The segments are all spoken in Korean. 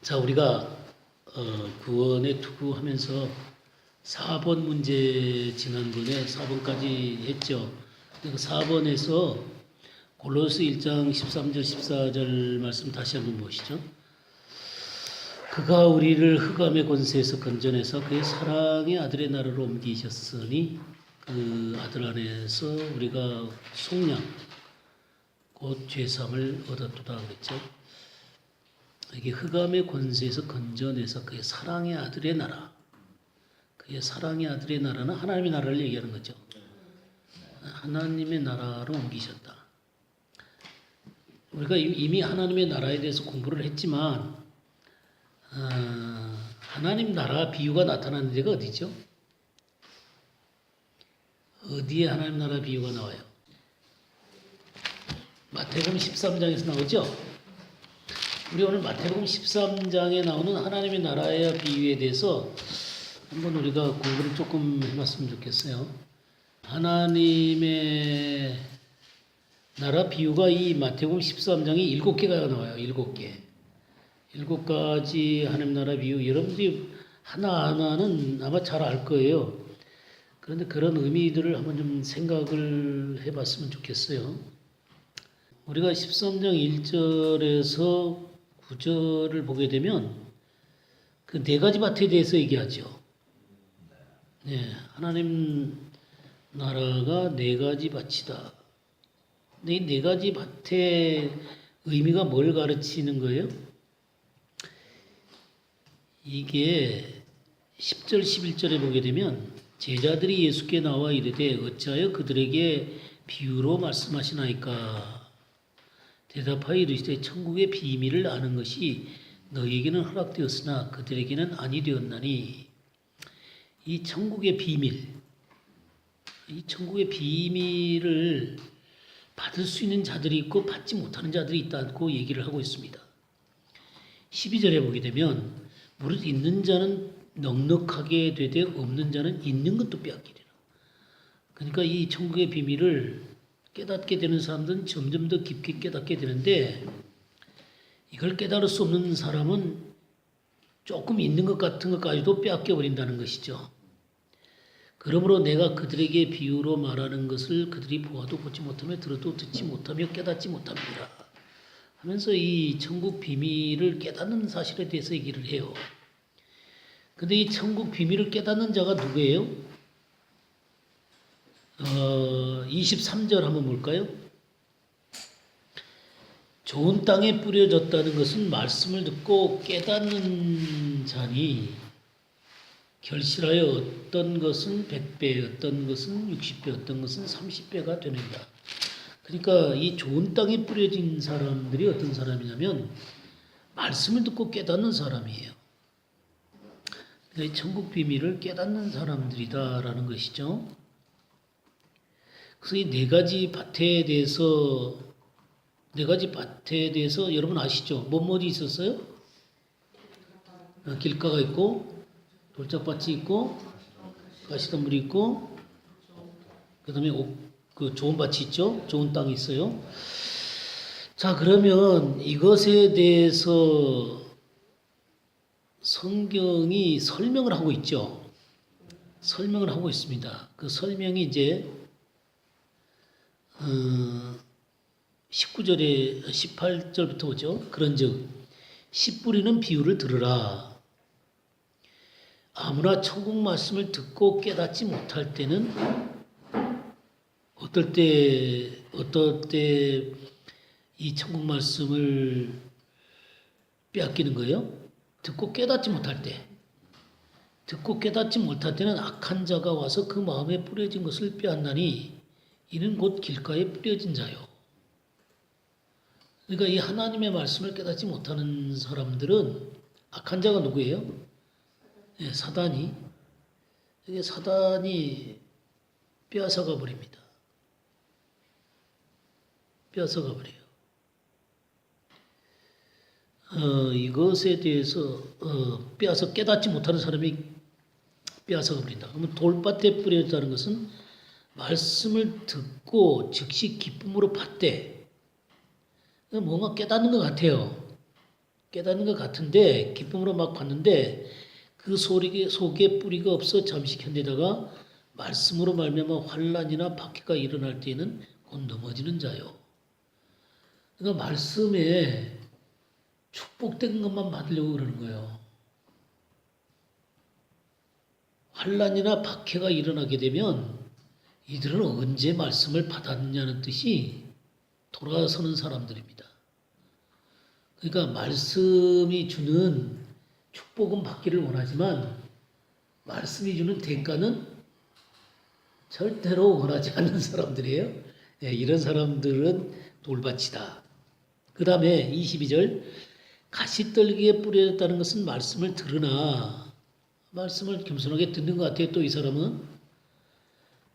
자, 우리가 구원에 투구하면서 4번 문제 지난번에 4번까지 했죠. 그 4번에서 골로새 1장 13절 14절 말씀 다시 한번 보시죠. 그가 우리를 흑암의 권세에서 건져내서 그의 사랑의 아들의 나라로 옮기셨으니 그 아들 안에서 우리가 속량 곧 죄사함을 얻었도다 그랬죠. 이게 흑암의 권세에서 건져내서 그의 사랑의 아들의 나라, 그의 사랑의 아들의 나라는 하나님의 나라를 얘기하는 거죠. 하나님의 나라로 옮기셨다. 우리가 이미 하나님의 나라에 대해서 공부를 했지만 하나님 나라 비유가 나타나는 데가 어디죠? 어디에 하나님 나라 비유가 나와요? 마태복음 13장에서 나오죠? 우리 오늘 마태복음 13장에 나오는 하나님의 나라의 비유에 대해서 한번 우리가 공부를 조금 해봤으면 좋겠어요. 하나님의 나라 비유가 이 마태복음 13장에 7개가 나와요. 7개. 7가지 하나님 나라 비유. 여러분들이 하나하나는 아마 잘 알 거예요. 그런데 그런 의미들을 한번 좀 생각을 해봤으면 좋겠어요. 우리가 13장 1절에서 9절을 보게 되면 그 4가지 밭에 대해서 얘기하죠. 네, 하나님 나라가 4가지 밭이다. 이 4가지 밭의 의미가 뭘 가르치는 거예요? 이게 10절 11절에 보게 되면 제자들이 예수께 나와 이르되 어찌하여 그들에게 비유로 말씀하시나이까? 대답하여 이르시되 천국의 비밀을 아는 것이 너희에게는 허락되었으나 그들에게는 아니 되었나니. 이 천국의 비밀, 이 천국의 비밀을 받을 수 있는 자들이 있고 받지 못하는 자들이 있다고 얘기를 하고 있습니다. 12절에 보게 되면 무릇 있는 자는 넉넉하게 되되 없는 자는 있는 것도 빼앗기리라. 그러니까 이 천국의 비밀을 깨닫게 되는 사람들은 점점 더 깊게 깨닫게 되는데 이걸 깨달을 수 없는 사람은 조금 있는 것 같은 것까지도 빼앗겨 버린다는 것이죠. 그러므로 내가 그들에게 비유로 말하는 것을 그들이 보아도 보지 못하며 들어도 듣지 못하며 깨닫지 못합니다. 하면서 이 천국 비밀을 깨닫는 사실에 대해서 얘기를 해요. 근데 이 천국 비밀을 깨닫는 자가 누구예요? 23절 한번 볼까요? 좋은 땅에 뿌려졌다는 것은 말씀을 듣고 깨닫는 자니 결실하여 어떤 것은 100배, 어떤 것은 60배, 어떤 것은 30배가 되는다. 그러니까 이 좋은 땅에 뿌려진 사람들이 어떤 사람이냐면 말씀을 듣고 깨닫는 사람이에요. 그러니까 이 천국 비밀을 깨닫는 사람들이다라는 것이죠. 그래서 이 4가지 밭에 대해서 4가지 밭에 대해서 여러분 아시죠? 뭐뭐이 있었어요? 길가가 있고 돌짝밭이 있고 가시덤불이 있고 그다음에 그 좋은 밭이 있죠. 좋은 땅이 있어요. 자, 그러면 이것에 대해서 성경이 설명을 하고 있죠. 설명을 하고 있습니다. 그 설명이 이제 19절에 18절부터 오죠. 그런즉 씨 뿌리는 비유를 들으라. 아무나 천국 말씀을 듣고 깨닫지 못할 때는 어떨 때 이 천국 말씀을 빼앗기는 거예요? 듣고 깨닫지 못할 때. 듣고 깨닫지 못할 때는 악한 자가 와서 그 마음에 뿌려진 것을 빼앗나니 이는 곧 길가에 뿌려진 자요. 그러니까 이 하나님의 말씀을 깨닫지 못하는 사람들은 악한 자가 누구예요? 네, 사단이. 이게 사단이 빼앗아가 버립니다. 빼앗아가 버려요. 이것에 대해서 빼앗아 깨닫지 못하는 사람이 빼앗아가 버린다. 그러면 돌밭에 뿌려졌다는 것은 말씀을 듣고 즉시 기쁨으로 받되 뭔가 깨닫는 것 같아요. 깨닫는 것 같은데 기쁨으로 막 받는데 그 속에 뿌리가 없어 잠시 견디다가 말씀으로 말미암아 환난이나 박해가 일어날 때에는 곧 넘어지는 자요. 그러니까 말씀에 축복된 것만 받으려고 그러는 거예요. 환난이나 박해가 일어나게 되면 이들은 언제 말씀을 받았느냐는 뜻이 돌아서는 사람들입니다. 그러니까 말씀이 주는 축복은 받기를 원하지만 말씀이 주는 대가는 절대로 원하지 않는 사람들이에요. 네, 이런 사람들은 돌밭이다. 그 다음에 22절 가시떨기에 뿌려졌다는 것은 말씀을 들으나 말씀을 겸손하게 듣는 것 같아요. 또 이 사람은.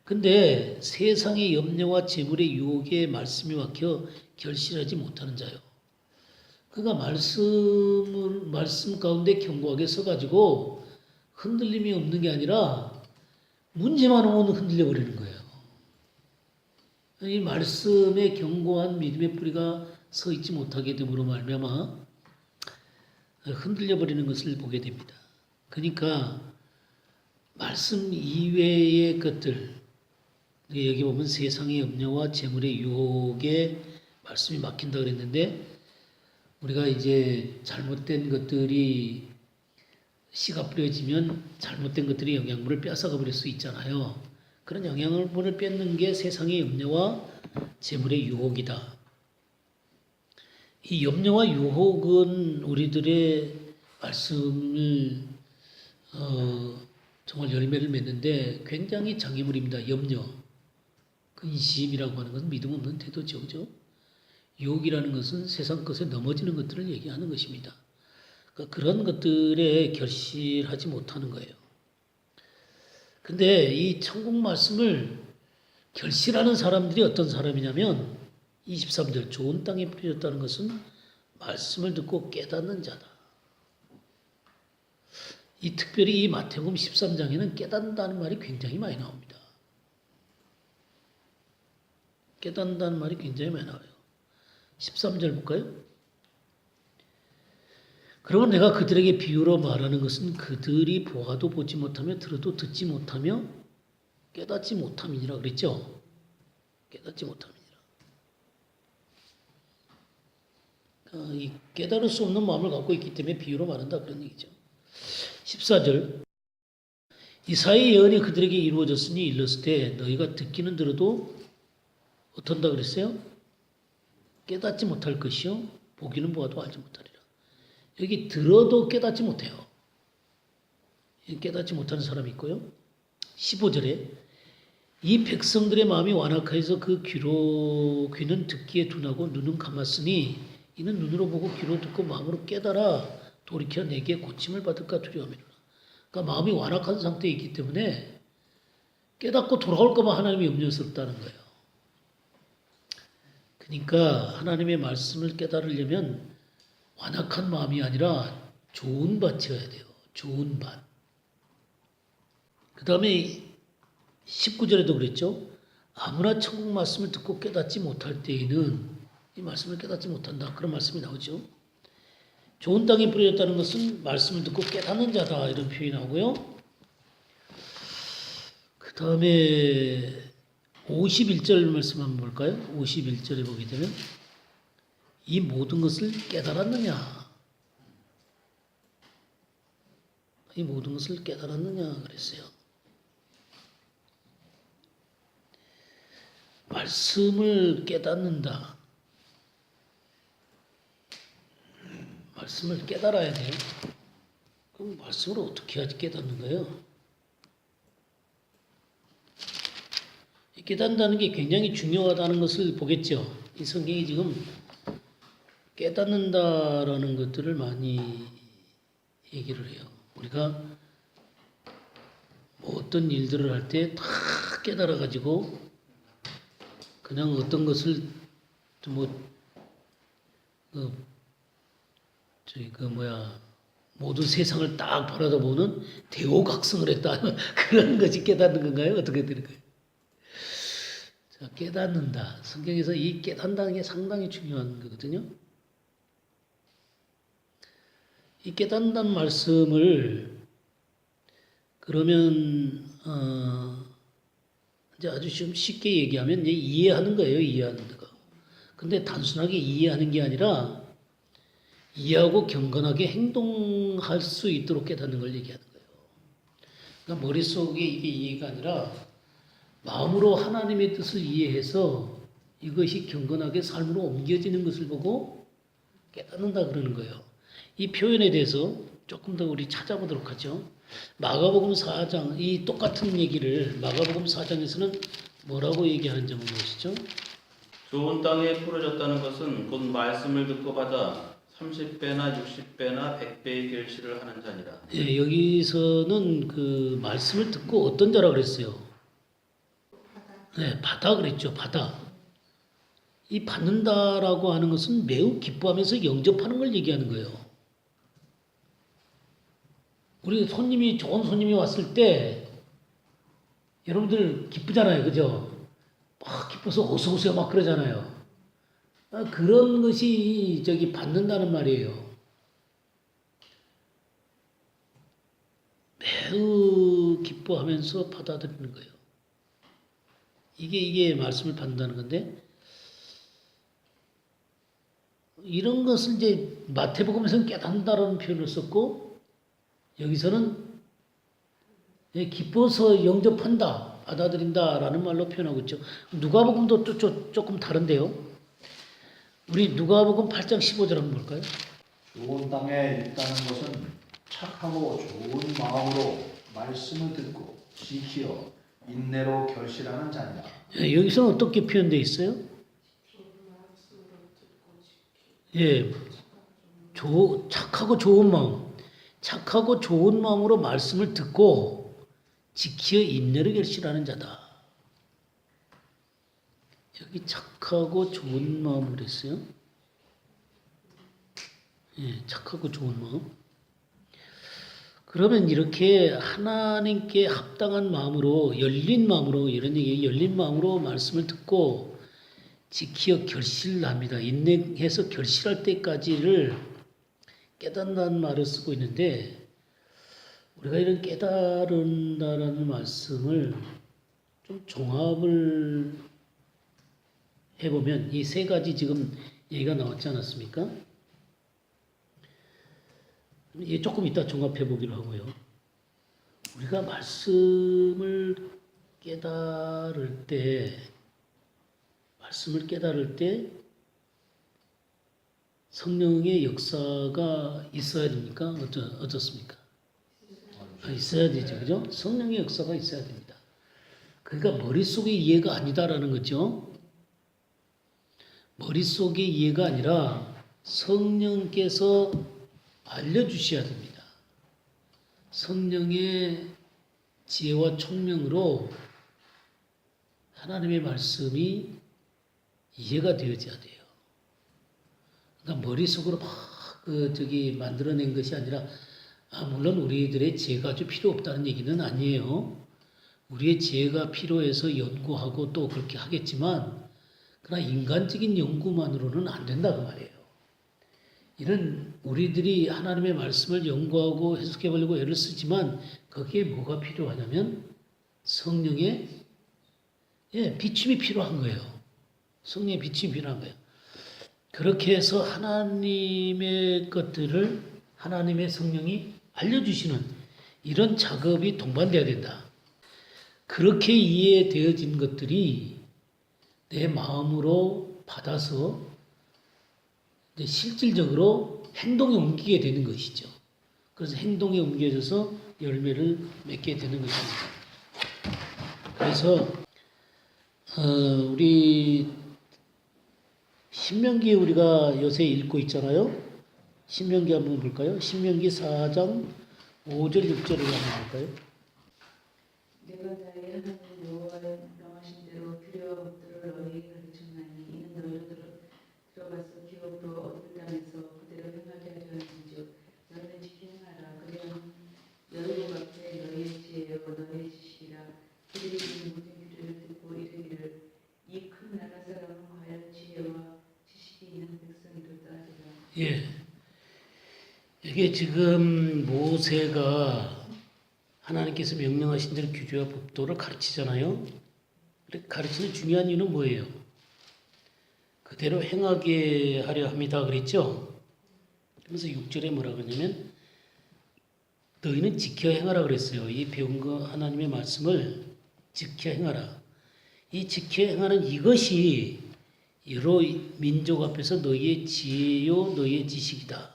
근데 세상의 염려와 재물의 유혹에 말씀이 막혀 결실하지 못하는 자요. 그러니까 말씀 가운데 견고하게 서가지고 흔들림이 없는 게 아니라 문제만 오면 흔들려 버리는 거예요. 이 말씀에 견고한 믿음의 뿌리가 서 있지 못하게 됨으로 말미암아 흔들려 버리는 것을 보게 됩니다. 그러니까 말씀 이외의 것들, 여기 보면 세상의 염려와 재물의 유혹에 말씀이 막힌다 그랬는데 우리가 이제 잘못된 것들이 씨가 뿌려지면 잘못된 것들이 영양분을 뺏어가 버릴 수 있잖아요. 그런 영양분을 뺏는 게 세상의 염려와 재물의 유혹이다. 이 염려와 유혹은 우리들의 말씀을 정말 열매를 맺는데 굉장히 장애물입니다. 염려, 근심이라고 하는 것은 믿음 없는 태도죠. 그죠? 유혹이라는 것은 세상 것에 넘어지는 것들을 얘기하는 것입니다. 그러니까 그런 것들에 결실하지 못하는 거예요. 근데 이 천국 말씀을 결실하는 사람들이 어떤 사람이냐면 23절 좋은 땅에 뿌려졌다는 것은 말씀을 듣고 깨닫는 자다. 특별히 이 마태복음 13장에는 깨닫는다는 말이 굉장히 많이 나옵니다. 깨닫는다는 말이 굉장히 많이 나와요. 13절 볼까요? 그러면 내가 그들에게 비유로 말하는 것은 그들이 보아도 보지 못하며 들어도 듣지 못하며 깨닫지 못함이니라 그랬죠? 깨닫지 못함이니라. 이 깨달을 수 없는 마음을 갖고 있기 때문에 비유로 말한다 그런 얘기죠. 14절 이사야의 예언이 그들에게 이루어졌으니 일렀을 때 너희가 듣기는 들어도 어떤다 그랬어요? 깨닫지 못할 것이요 보기는 보아도 알지 못하리라. 여기 들어도 깨닫지 못해요. 깨닫지 못하는 사람이 있고요. 15절에 이 백성들의 마음이 완악해서 그 귀는 듣기에 둔하고 눈은 감았으니 이는 눈으로 보고 귀로 듣고 마음으로 깨달아 돌이켜 내게 고침을 받을까 두려움이로라. 그러니까 마음이 완악한 상태에 있기 때문에 깨닫고 돌아올까 봐 하나님이 염려스럽다는 거예요. 그러니까 하나님의 말씀을 깨달으려면 완악한 마음이 아니라 좋은 밭이어야 돼요. 좋은 밭. 그 다음에 19절에도 그랬죠. 아무나 천국 말씀을 듣고 깨닫지 못할 때에는 이 말씀을 깨닫지 못한다. 그런 말씀이 나오죠. 좋은 땅에 뿌려졌다는 것은 말씀을 듣고 깨닫는 자다. 이런 표현이 나오고요. 그 다음에 51절 말씀 한번 볼까요? 51절에 보게 되면 이 모든 것을 깨달았느냐? 이 모든 것을 깨달았느냐 그랬어요. 말씀을 깨닫는다. 말씀을 깨달아야 돼요. 그럼 말씀을 어떻게 해야지 깨닫는 거예요? 깨닫는다는 게 굉장히 중요하다는 것을 보겠죠. 이 성경이 지금 깨닫는다라는 것들을 많이 얘기를 해요. 우리가 뭐 어떤 일들을 할 때 다 깨달아가지고 그냥 어떤 것을 모든 세상을 딱 바라다보는 대오각성을 했다. 그런 것이 깨닫는 건가요? 어떻게 되는 거예요? 자, 깨닫는다. 성경에서 이 깨닫는다는 게 상당히 중요한 거거든요. 이 깨닫는다는 말씀을 그러면 이제 아주 좀 쉽게 얘기하면 이제 이해하는 거예요. 이해하는 거. 근데 단순하게 이해하는 게 아니라 이해하고 경건하게 행동할 수 있도록 깨닫는 걸 얘기하는 거예요. 그러니까 머릿속에 이게 이해가 아니라 마음으로 하나님의 뜻을 이해해서 이것이 경건하게 삶으로 옮겨지는 것을 보고 깨닫는다 그러는 거예요. 이 표현에 대해서 조금 더 우리 찾아보도록 하죠. 마가복음 4장, 이 똑같은 얘기를 마가복음 4장에서는 뭐라고 얘기하는지 한번 보시죠. 좋은 땅에 풀어졌다는 것은 곧 말씀을 듣고 받아 30배나 60배나 100배의 결실을 하는 자니라. 예, 여기서는 그 말씀을 듣고 어떤 자라 그랬어요? 네, 받아 그랬죠. 받아. 이 받는다라고 하는 것은 매우 기뻐하면서 영접하는 걸 얘기하는 거예요. 우리 손님이 좋은 손님이 왔을 때 여러분들 기쁘잖아요, 그죠? 막 기뻐서 어서 오세요 막 그러잖아요. 그런 것이 저기 받는다는 말이에요. 매우 기뻐하면서 받아들이는 거예요. 이게 말씀을 받는다는 건데 이런 것을 이제 마태복음에서는 깨닫는다라는 표현을 썼고 여기서는 기뻐서 영접한다, 받아들인다라는 말로 표현하고 있죠. 누가복음도 또 조금 다른데요. 우리 누가복음 8장 15절 한번 볼까요? 좋은 땅에 있다는 것은 착하고 좋은 마음으로 말씀을 듣고 지키어 인내로 결실하는 자니라. 여기서는 어떻게 표현되어 있어요? 예, 착하고 좋은 마음. 착하고 좋은 마음으로 말씀을 듣고 지키어 인내를 결실하는 자다. 여기 착하고 좋은 마음으로 했어요. 예, 착하고 좋은 마음. 그러면 이렇게 하나님께 합당한 마음으로 열린 마음으로 이런 얘기 열린 마음으로 말씀을 듣고 지키어 결실합니다. 인내해서 결실할 때까지를 깨닫는다는 말을 쓰고 있는데 우리가 이런 깨달은다라는 말씀을 좀 종합을 해보면 이 세 가지 지금 얘기가 나왔지 않았습니까? 이게 조금 이따 종합해 보기로 하고요. 우리가 말씀을 깨달을 때 성령의 역사가 있어야 됩니까? 어떻습니까? 있어야 되죠. 그죠? 성령의 역사가 있어야 됩니다. 그러니까 머릿속의 이해가 아니다라는 거죠. 머릿속의 이해가 아니라 성령께서 알려주셔야 됩니다. 성령의 지혜와 총명으로 하나님의 말씀이 이해가 되어져야 돼요. 그러니까 머릿속으로 막 만들어낸 것이 아니라 물론 우리들의 지혜가 아주 필요 없다는 얘기는 아니에요. 우리의 지혜가 필요해서 연구하고 또 그렇게 하겠지만 그러나 인간적인 연구만으로는 안 된다고 말이에요. 이런 우리들이 하나님의 말씀을 연구하고 해석해 보려고 애를 쓰지만 거기에 뭐가 필요하냐면 성령의 비춤이 필요한 거예요. 성령의 비춤이 필요한 거예요. 그렇게 해서 하나님의 것들을 하나님의 성령이 알려주시는 이런 작업이 동반돼야 된다. 그렇게 이해되어진 것들이 내 마음으로 받아서 이제 실질적으로 행동에 옮기게 되는 것이죠. 그래서 행동에 옮겨져서 열매를 맺게 되는 것입니다. 그래서 우리 신명기 우리가 요새 읽고 있잖아요. 신명기 한번 볼까요? 신명기 4장 5절 6절을 한번 볼까요? 내가 나의 하나님 여호와의 명하신 대로 규례와 법도를 너희에게 가르쳤나니 이는 너희로 들어가서 기업으로 얻을 땅에서 그대로 행하게 하려 함인즉 너희는 지키 행하라. 그리하면 여호와 앞에 너희의 지혜요 너희의 지식이라. 그들이 이 모든 규례를 듣고 이르기를 이 큰 나라 사람은 과연 지혜와 지식이 있는 백성이로다 하리라. 예. 이게 지금 모세가 하나님께서 명령하신 대로 규례와 법도를 가르치잖아요. 가르치는 중요한 이유는 뭐예요? 그대로 행하게 하려 합니다. 그랬죠? 그러면서 6절에 뭐라 그러냐면 너희는 지켜 행하라 그랬어요. 이 배운 거 하나님의 말씀을 지켜 행하라. 이 지켜 행하는 이것이 여러 민족 앞에서 너희의 지혜요 너희의 지식이다.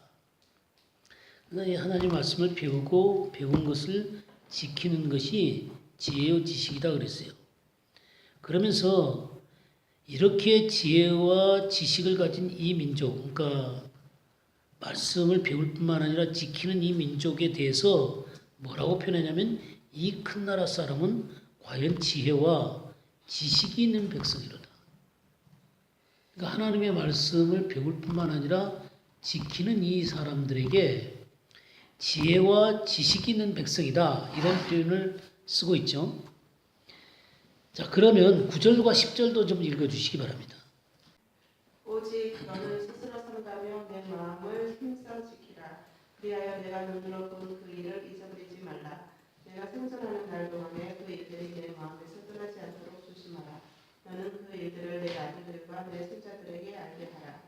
하나님의 말씀을 배우고 배운 것을 지키는 것이 지혜요 지식이다 그랬어요. 그러면서 이렇게 지혜와 지식을 가진 이 민족, 그러니까 말씀을 배울 뿐만 아니라 지키는 이 민족에 대해서 뭐라고 표현하냐면 이 큰 나라 사람은 과연 지혜와 지식이 있는 백성이로다. 그러니까 하나님의 말씀을 배울 뿐만 아니라 지키는 이 사람들에게 지혜와 지식이 있는 백성이다. 이런 표현을 쓰고 있죠. 자, 그러면 9절과 10절도 좀 읽어주시기 바랍니다. 오직 너는 스스로 삼가며 내 마음을 힘써 지키라. 그리하여 내가 눈으로 본 그 일을 잊어버리지 말라. 내가 생존하는 날 동안에 그 일들이 내 마음에서 떠나지 않도록 조심하라. 너는 그 일들을 내 아들들과 내 손자들에게 알게 하라.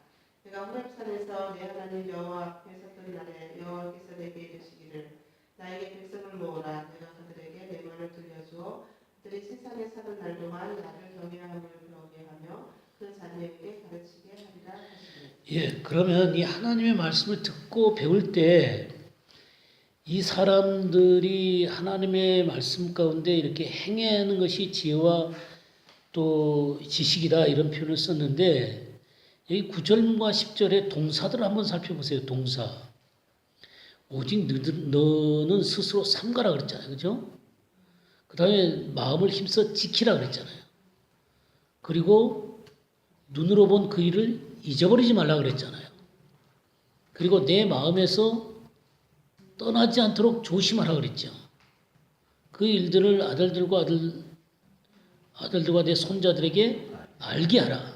내가 호렙산에서 내 하나님 여호와 앞에 섰던 날에 여호와께서 내게 이르시기를 나에게 백성을 모으라. 내가 그들에게 내 말을 들려주어 그들이 세상에 사는 날 동안 나를 경외함을 배우게 하며 그 자녀에게 가르치게 하리라 하시니. 예, 그러면 이 하나님의 말씀을 듣고 배울 때 이 사람들이 하나님의 말씀 가운데 이렇게 행하는 것이 지혜와 또 지식이다 이런 표현을 썼는데 여기 9절과 10절의 동사들을 한번 살펴보세요. 동사. 오직 너는 스스로 삼가라 그랬잖아요. 그죠? 그 다음에 마음을 힘써 지키라 그랬잖아요. 그리고 눈으로 본 그 일을 잊어버리지 말라 그랬잖아요. 그리고 내 마음에서 떠나지 않도록 조심하라 그랬죠. 그 일들을 아들들과 내 손자들에게 알게 하라.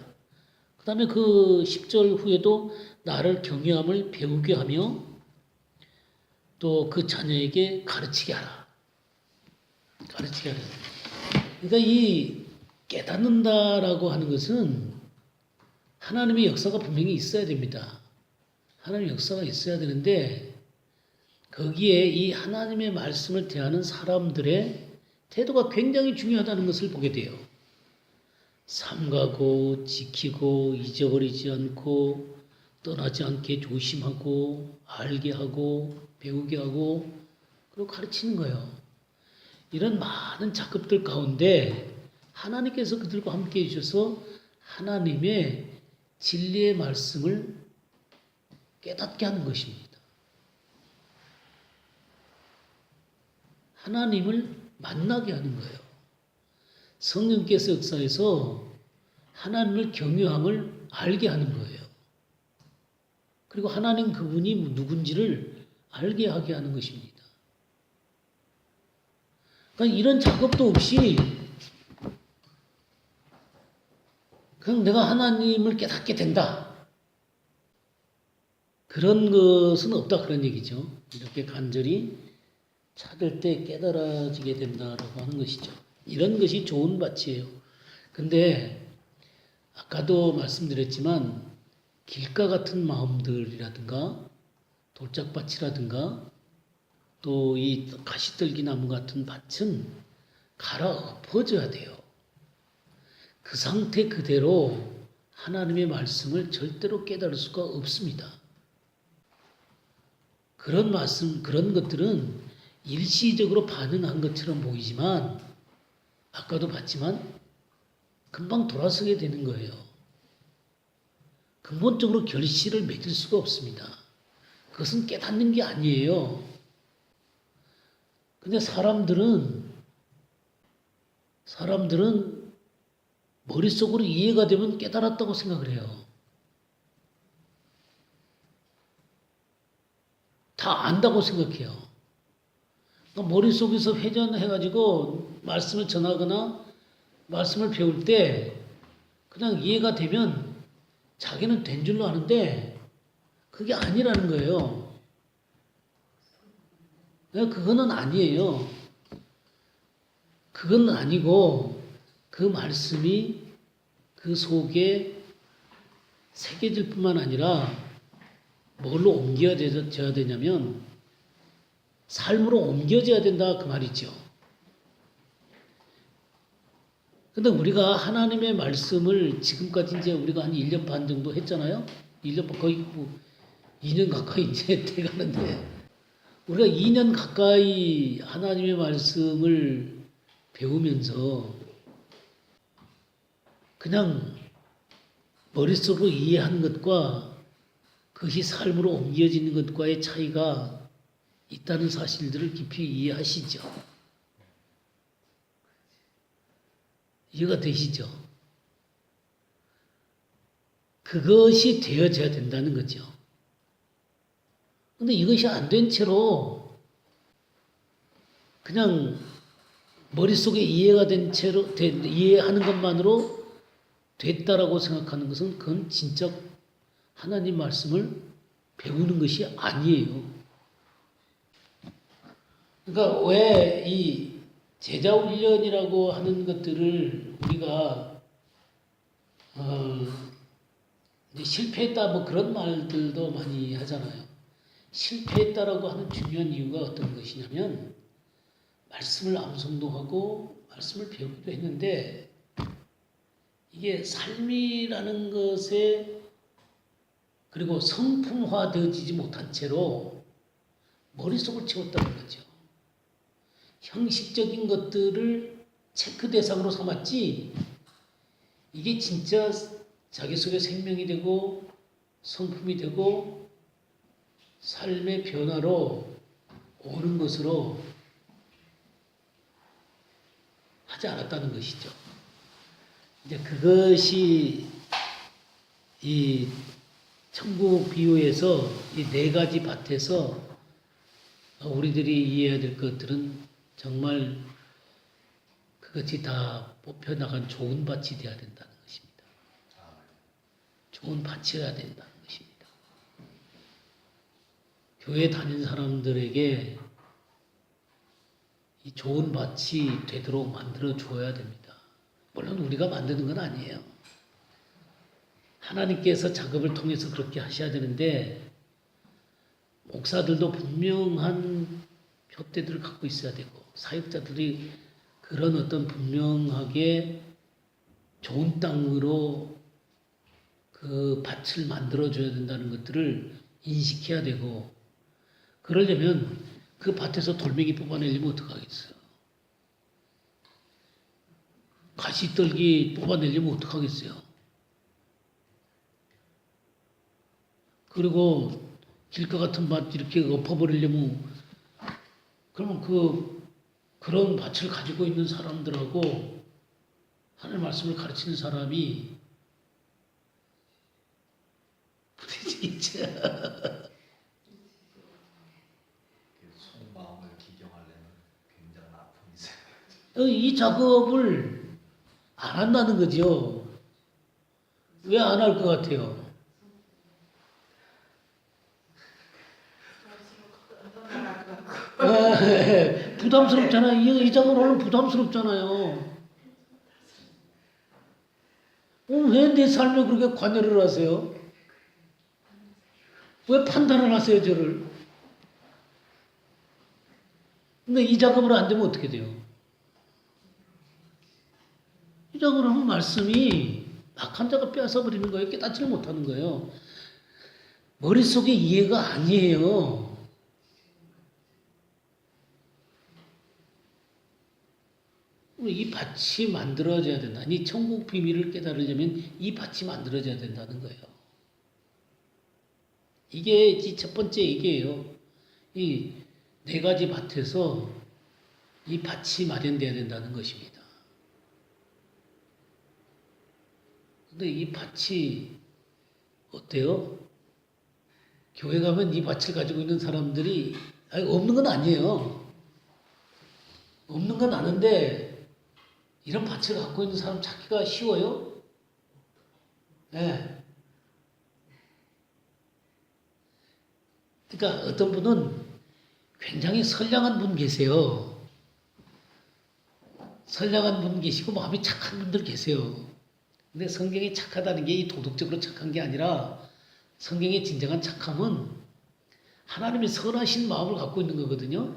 그 다음에 그 10절 후에도 나를 경외함을 배우게 하며 또 그 자녀에게 가르치게 하라. 가르치게 하라. 그러니까 이 깨닫는다라고 하는 것은 하나님의 역사가 분명히 있어야 됩니다. 하나님의 역사가 있어야 되는데 거기에 이 하나님의 말씀을 대하는 사람들의 태도가 굉장히 중요하다는 것을 보게 돼요. 삼가고 지키고 잊어버리지 않고 떠나지 않게 조심하고 알게 하고 배우게 하고 그리고 가르치는 거예요. 이런 많은 작업들 가운데 하나님께서 그들과 함께 해주셔서 하나님의 진리의 말씀을 깨닫게 하는 것입니다. 하나님을 만나게 하는 거예요. 성령께서 역사에서 하나님을 경외함을 알게 하는 거예요. 그리고 하나님 그분이 누군지를 알게 하게 하는 것입니다. 그러니까 이런 작업도 없이 그냥 내가 하나님을 깨닫게 된다. 그런 것은 없다 그런 얘기죠. 이렇게 간절히 찾을 때 깨달아지게 된다라고 하는 것이죠. 이런 것이 좋은 밭이에요. 근데 아까도 말씀드렸지만 길가 같은 마음들이라든가 돌짝밭이라든가 또 이 가시떨기 나무 같은 밭은 갈아 엎어져야 돼요. 그 상태 그대로 하나님의 말씀을 절대로 깨달을 수가 없습니다. 그런 말씀, 그런 것들은 일시적으로 반응한 것처럼 보이지만 아까도 봤지만 금방 돌아서게 되는 거예요. 근본적으로 결실을 맺을 수가 없습니다. 그것은 깨닫는 게 아니에요. 근데 사람들은 머릿속으로 이해가 되면 깨달았다고 생각을 해요. 다 안다고 생각해요. 그러니까 머릿속에서 회전해가지고 말씀을 전하거나 말씀을 배울 때 그냥 이해가 되면 자기는 된 줄로 아는데 그게 아니라는 거예요. 그거는 아니에요. 그건 아니고 그 말씀이 그 속에 새겨질 뿐만 아니라 뭘로 옮겨져야 되냐면 삶으로 옮겨져야 된다 그 말이죠. 근데 우리가 하나님의 말씀을 지금까지 이제 우리가 한 1년 반 정도 했잖아요. 1년 반 거의 2년 가까이 이제 돼가는데 우리가 2년 가까이 하나님의 말씀을 배우면서 그냥 머릿속으로 이해하는 것과 그것이 삶으로 옮겨지는 것과의 차이가 있다는 사실들을 깊이 이해하시죠. 이해가 되시죠? 그것이 되어져야 된다는 거죠. 근데 이것이 안 된 채로 그냥 머릿속에 이해가 된 채로 이해하는 것만으로 됐다라고 생각하는 것은 그건 진짜 하나님 말씀을 배우는 것이 아니에요. 그러니까 왜 이 제자 훈련이라고 하는 것들을 우리가 이제 실패했다 뭐 그런 말들도 많이 하잖아요. 실패했다라고 하는 중요한 이유가 어떤 것이냐면 말씀을 암송도 하고 말씀을 배우기도 했는데 이게 삶이라는 것에 그리고 성품화되어지지 못한 채로 머릿속을 채웠다는 거죠. 형식적인 것들을 체크 대상으로 삼았지 이게 진짜 자기 속에 생명이 되고 성품이 되고 삶의 변화로 오는 것으로 하지 않았다는 것이죠. 이제 그것이 이 천국 비유에서 이 네 가지 밭에서 우리들이 이해해야 될 것들은 정말 그것이 다 뽑혀나간 좋은 밭이 되어야 된다는 것입니다. 좋은 밭이어야 된다는 것입니다. 교회 다니는 사람들에게 이 좋은 밭이 되도록 만들어 줘야 됩니다. 물론 우리가 만드는 건 아니에요. 하나님께서 작업을 통해서 그렇게 하셔야 되는데 목사들도 분명한 표대들을 갖고 있어야 되고 사역자들이 그런 어떤 분명하게 좋은 땅으로 그 밭을 만들어줘야 된다는 것들을 인식해야 되고 그러려면 그 밭에서 돌멩이 뽑아내려면 어떡하겠어요? 가시떨기 뽑아내려면 어떡하겠어요? 그리고 길가 같은 밭 이렇게 엎어버리려면 그러면 그런 밭을 가지고 있는 사람들하고 하나님의 말씀을 가르치는 사람이 부딪히겠죠. 속마음을 기경하려면 굉장한 아픔이 있어요. 이 작업을 안 한다는 거죠. 왜 안 할 것 같아요? 부담스럽잖아요. 이 작업을 하면 부담스럽잖아요. 왜 내 삶에 그렇게 관여를 하세요? 왜 판단을 하세요, 저를? 근데 이 작업을 안 되면 어떻게 돼요? 이 작업을 하면 말씀이 악한 자가 빼앗아버리는 거예요. 깨닫지를 못하는 거예요. 머릿속에 이해가 아니에요. 이 밭이 만들어져야 된다. 이 천국 비밀을 깨달으려면 이 밭이 만들어져야 된다는 거예요. 이게 첫 번째 얘기예요. 이 네 가지 밭에서 이 밭이 마련돼야 된다는 것입니다. 근데 이 밭이 어때요? 교회 가면 이 밭을 가지고 있는 사람들이 없는 건 아니에요. 없는 건 아는데 이런 밭을 갖고 있는 사람 찾기가 쉬워요? 네. 그러니까 어떤 분은 굉장히 선량한 분 계세요. 선량한 분 계시고 마음이 착한 분들 계세요. 근데 성경이 착하다는 게 이 도덕적으로 착한 게 아니라 성경의 진정한 착함은 하나님의 선하신 마음을 갖고 있는 거거든요.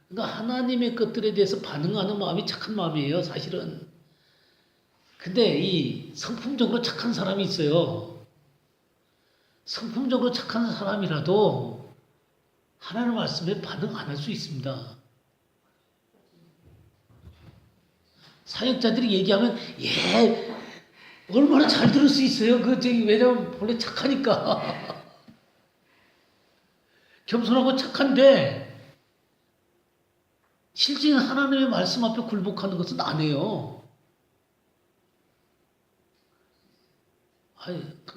그러니까 하나님의 것들에 대해서 반응하는 마음이 착한 마음이에요, 사실은. 근데 이 성품적으로 착한 사람이 있어요. 성품적으로 착한 사람이라도 하나님 말씀에 반응 안 할 수 있습니다. 사역자들이 얘기하면 얼마나 잘 들을 수 있어요. 왜냐면 원래 착하니까. 겸손하고 착한데 실제 하나님의 말씀 앞에 굴복하는 것은 안 해요.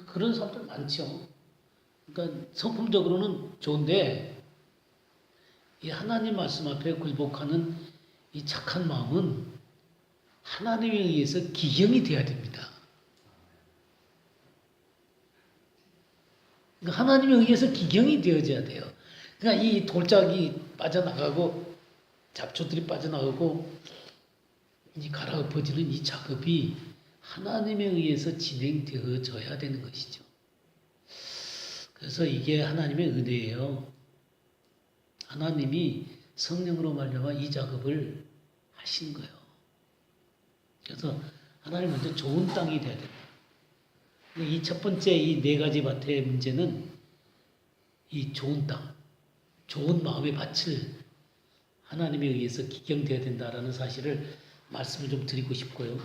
그런 사람들 많죠. 그러니까 성품적으로는 좋은데 이 하나님 말씀 앞에 굴복하는 이 착한 마음은 하나님에 의해서 기경이 돼야 됩니다. 그러니까 하나님에 의해서 기경이 되어져야 돼요. 그러니까 이 돌짝이 빠져나가고 잡초들이 빠져나가고 이 갈아엎어지는 이 작업이 하나님에 의해서 진행되어져야 되는 것이죠. 그래서 이게 하나님의 은혜예요. 하나님이 성령으로 말미암아 이 작업을 하신 거예요. 그래서 하나님 먼저 좋은 땅이 돼야 된다. 이 첫 번째 이 네 가지 밭의 문제는 이 좋은 땅, 좋은 마음의 밭을 하나님에 의해서 기경되어야 된다라는 사실을 말씀을 좀 드리고 싶고요.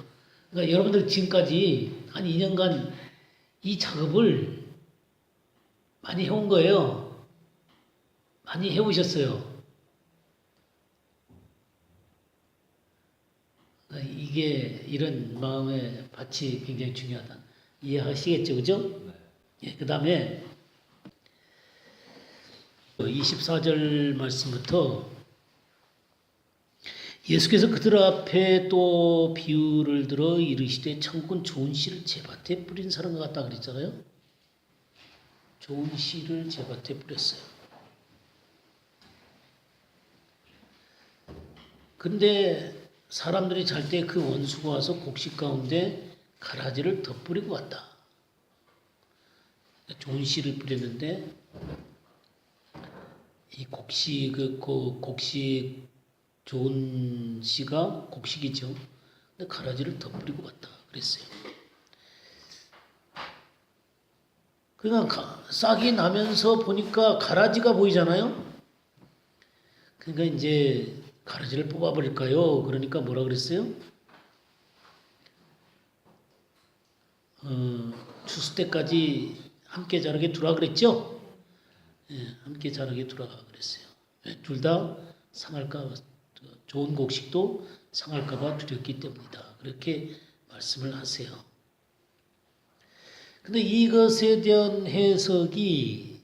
그러니까 여러분들 지금까지 한 2년간 이 작업을 많이 해온 거예요. 많이 해오셨어요. 이게 이런 마음의 밭이 굉장히 중요하다. 이해하시겠죠, 그죠? 네. 예, 그 다음에 24절 말씀부터 예수께서 그들 앞에 또 비유를 들어 이르시되 천국은 좋은 씨를 제 밭에 뿌린 사람과 같다 그랬잖아요. 좋은 씨를 제 밭에 뿌렸어요. 근데 사람들이 잘 때 그 원수가 와서 곡식 가운데 가라지를 덧뿌리고 갔다. 좋은 씨를 뿌렸는데 이 곡식 좋은 씨가 곡식이죠. 근데 가라지를 덧뿌리고 갔다 그랬어요. 그러니까 싹이 나면서 보니까 가라지가 보이잖아요. 그러니까 이제 가라지를 뽑아버릴까요? 그러니까 뭐라 그랬어요? 추수 때까지 함께 자라게 두라 그랬죠? 예, 함께 자라게 두라 그랬어요. 둘 다 상할까, 좋은 곡식도 상할까봐 두렵기 때문이다. 그렇게 말씀을 하세요. 근데 이것에 대한 해석이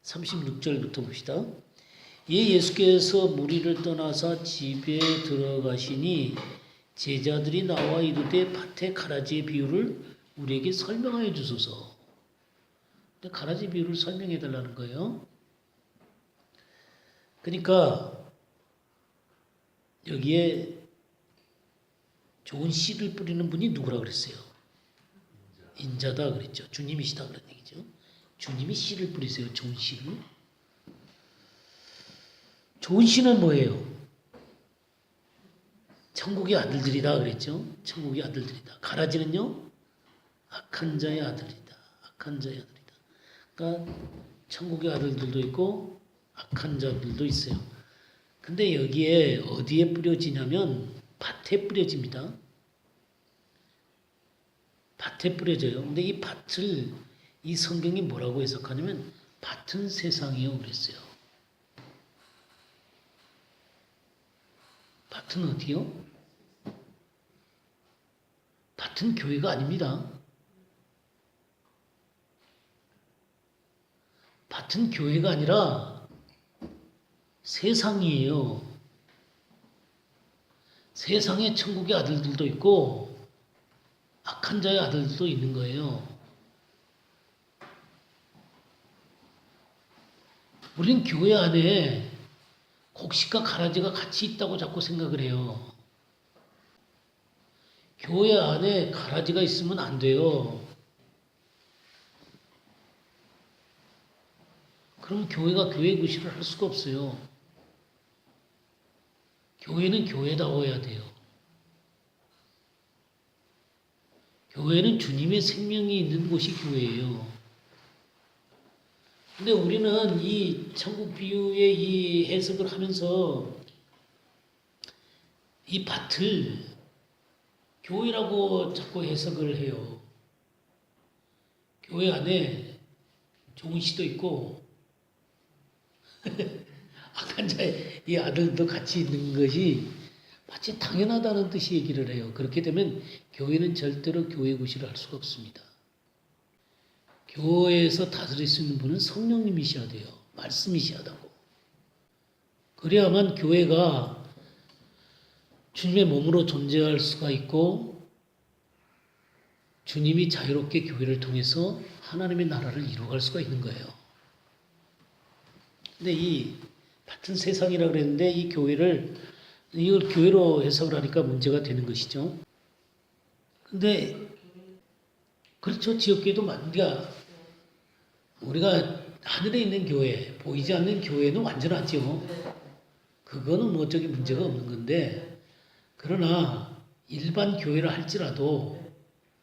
36절부터 봅시다. 예수께서 무리를 떠나서 집에 들어가시니 제자들이 나와 이르되 밭의 가라지의 비유를 우리에게 설명하여 주소서. 근데 가라지 비유를 설명해 달라는 거예요. 그러니까 여기에 좋은 씨를 뿌리는 분이 누구라 그랬어요? 인자다 그랬죠. 주님이시다 그런 얘기죠. 주님이 씨를 뿌리세요. 좋은 씨를. 좋은 씨는 뭐예요? 천국의 아들들이다 그랬죠. 천국의 아들들이다. 가라지는요? 악한 자의 아들이다. 악한 자의 아들이다. 그러니까 천국의 아들들도 있고 악한 자들도 있어요. 근데 여기에 어디에 뿌려지냐면 밭에 뿌려집니다. 밭에 뿌려져요. 근데 이 밭을 이 성경이 뭐라고 해석하냐면 밭은 세상이요 그랬어요. 밭은 어디요? 밭은 교회가 아닙니다. 밭은 교회가 아니라 세상이에요. 세상에 천국의 아들들도 있고 악한 자의 아들들도 있는 거예요. 우린 교회 안에 곡식과 가라지가 같이 있다고 자꾸 생각을 해요. 교회 안에 가라지가 있으면 안 돼요. 그럼 교회가 교회 구실을 할 수가 없어요. 교회는 교회다워야 돼요. 교회는 주님의 생명이 있는 곳이 교회예요. 근데 우리는 이 천국 비유의 이 해석을 하면서 이 밭을 교회라고 자꾸 해석을 해요. 교회 안에 종훈 씨도 있고 악한 자의 이 아들도 같이 있는 것이 마치 당연하다는 뜻이 얘기를 해요. 그렇게 되면 교회는 절대로 교회 구실을 할 수가 없습니다. 교회에서 다스릴 수 있는 분은 성령님이셔야 돼요. 말씀이셔야 하고. 그래야만 교회가 주님의 몸으로 존재할 수가 있고 주님이 자유롭게 교회를 통해서 하나님의 나라를 이루어갈 수가 있는 거예요. 근데 이 같은 세상이라 그랬는데 이 교회를 이걸 교회로 해석을 하니까 문제가 되는 것이죠. 근데 그렇죠. 지역교회도 우리가 하늘에 있는 교회, 보이지 않는 교회는 완전하죠. 그거는 뭐 저기 문제가 없는 건데 그러나 일반 교회를 할지라도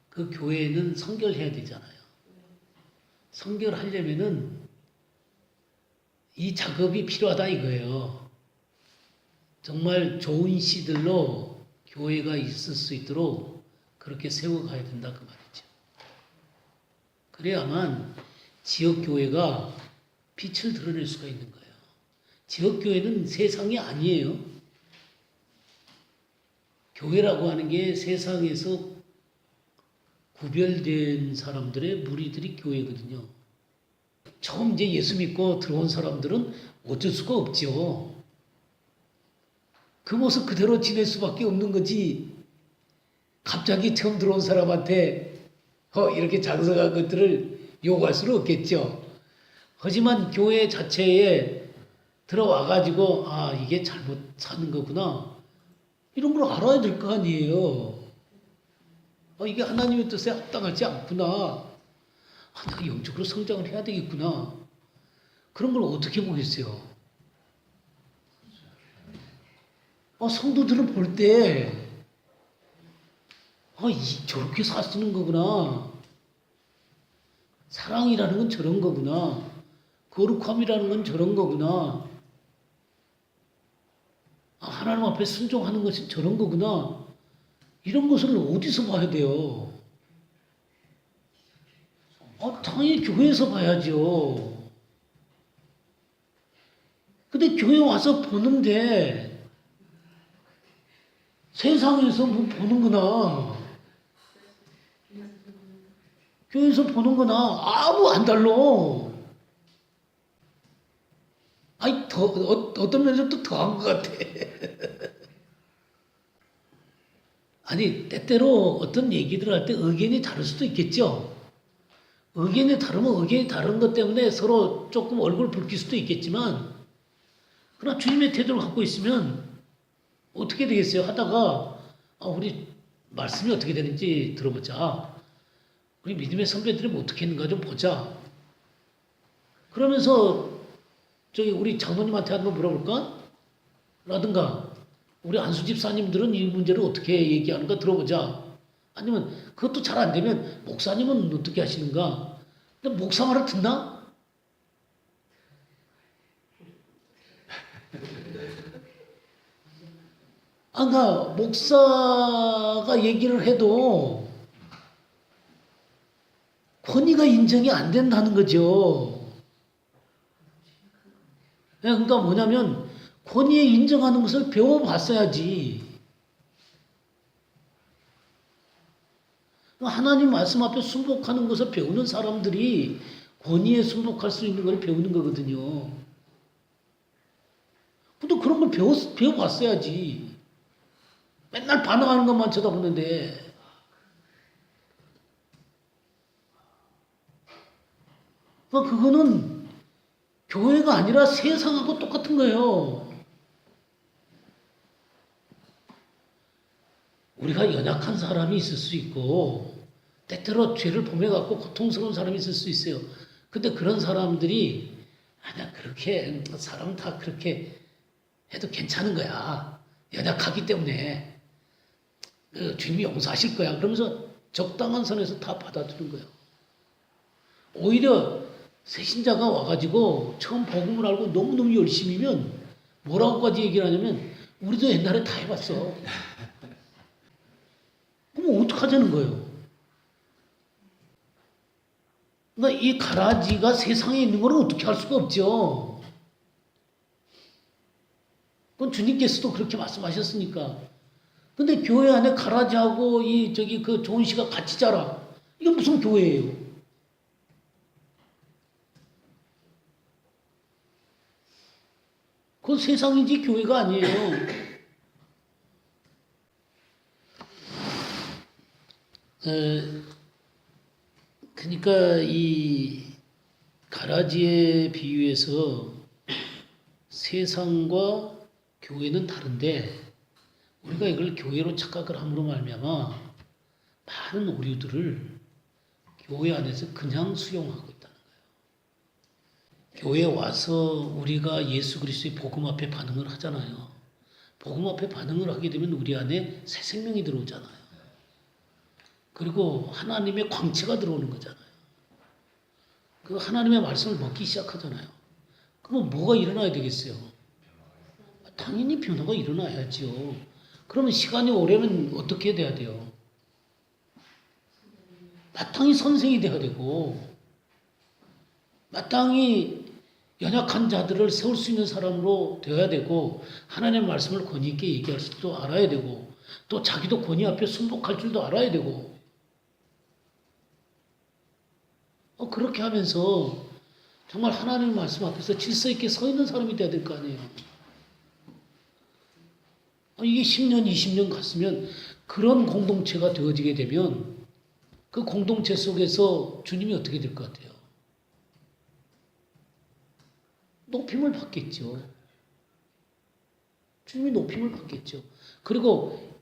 그 교회는 성결해야 되잖아요. 성결하려면은 이 작업이 필요하다 이거예요. 정말 좋은 씨들로 교회가 있을 수 있도록 그렇게 세워가야 된다 그 말이죠. 그래야만 지역교회가 빛을 드러낼 수가 있는 거예요. 지역교회는 세상이 아니에요. 교회라고 하는 게 세상에서 구별된 사람들의 무리들이 교회거든요. 처음 이제 예수 믿고 들어온 사람들은 어쩔 수가 없죠. 그 모습 그대로 지낼 수밖에 없는 거지. 갑자기 처음 들어온 사람한테 이렇게 장성한 것들을 요구할 수는 없겠죠. 하지만 교회 자체에 들어와가지고 이게 잘못 사는 거구나. 이런 걸 알아야 될 거 아니에요. 이게 하나님의 뜻에 합당하지 않구나. 내가 영적으로 성장을 해야 되겠구나. 그런 걸 어떻게 보겠어요? 성도들을 볼 때, 저렇게 사시는 거구나. 사랑이라는 건 저런 거구나. 거룩함이라는 건 저런 거구나. 하나님 앞에 순종하는 것은 저런 거구나. 이런 것을 어디서 봐야 돼요? 당연히 교회에서 봐야죠. 근데 교회 와서 보는데 세상에서 뭐 보는구나. 교회에서 보는구나. 아무 안 달라. 어떤 면에서 또 더한 것 같아. 때때로 어떤 얘기들을 할 때 의견이 다를 수도 있겠죠. 의견이 다르면 의견이 다른 것 때문에 서로 조금 얼굴 붉힐 수도 있겠지만, 그러나 주님의 태도를 갖고 있으면 어떻게 되겠어요? 하다가 우리 말씀이 어떻게 되는지 들어보자. 우리 믿음의 선배들이 뭐 어떻게 했는가 좀 보자. 그러면서 우리 장로님한테 한번 물어볼까? 라든가 우리 안수 집사님들은 이 문제를 어떻게 얘기하는가 들어보자. 아니면 그것도 잘 안 되면 목사님은 어떻게 하시는가? 근데 목사 말을 듣나? 그러니까 목사가 얘기를 해도 권위가 인정이 안 된다는 거죠. 그러니까 뭐냐면 권위에 인정하는 것을 배워봤어야지. 하나님 말씀 앞에 순복하는 것을 배우는 사람들이 권위에 순복할 수 있는 걸 배우는 거거든요. 근데 그런 걸 배워봤어야지. 맨날 반응하는 것만 쳐다보는데. 그거는 교회가 아니라 세상하고 똑같은 거예요. 우리가 연약한 사람이 있을 수 있고 때때로 죄를 범해갖고 고통스러운 사람이 있을 수 있어요. 근데 그런 사람들이 아니야 그렇게 사람 다 그렇게 해도 괜찮은 거야. 연약하기 때문에 주님이 용서하실 거야. 그러면서 적당한 선에서 다 받아주는 거예요. 오히려 새신자가 와가지고 처음 복음을 알고 너무너무 열심히면 뭐라고까지 얘기를 하냐면 우리도 옛날에 다 해봤어. 그럼 어떡하자는 거예요? 그러니까 이 가라지가 세상에 있는 걸 어떻게 할 수가 없죠. 그건 주님께서도 그렇게 말씀하셨으니까. 근데 교회 안에 가라지하고 그 좋은 씨가 같이 자라. 이게 무슨 교회예요? 그건 세상이지 교회가 아니에요. 그러니까 이 가라지에 비유해서 세상과 교회는 다른데 우리가 이걸 교회로 착각을 함으로 말미암아 많은 오류들을 교회 안에서 그냥 수용하고 있다는 거예요. 교회에 와서 우리가 예수 그리스도의 복음 앞에 반응을 하잖아요. 복음 앞에 반응을 하게 되면 우리 안에 새 생명이 들어오잖아요. 그리고 하나님의 광채가 들어오는 거잖아요. 그 하나님의 말씀을 먹기 시작하잖아요. 그럼 뭐가 일어나야 되겠어요? 당연히 변화가 일어나야죠. 그러면 시간이 오려면 어떻게 돼야 돼요? 마땅히 선생이 돼야 되고 마땅히 연약한 자들을 세울 수 있는 사람으로 되어야 되고 하나님의 말씀을 권위 있게 얘기할 줄도 알아야 되고 또 자기도 권위 앞에 순복할 줄도 알아야 되고 그렇게 하면서 정말 하나님의 말씀 앞에서 질서 있게 서 있는 사람이 돼야 될 거 아니에요. 이게 10년, 20년 갔으면 그런 공동체가 되어지게 되면 그 공동체 속에서 주님이 어떻게 될 것 같아요? 높임을 받겠죠. 주님이 높임을 받겠죠. 그리고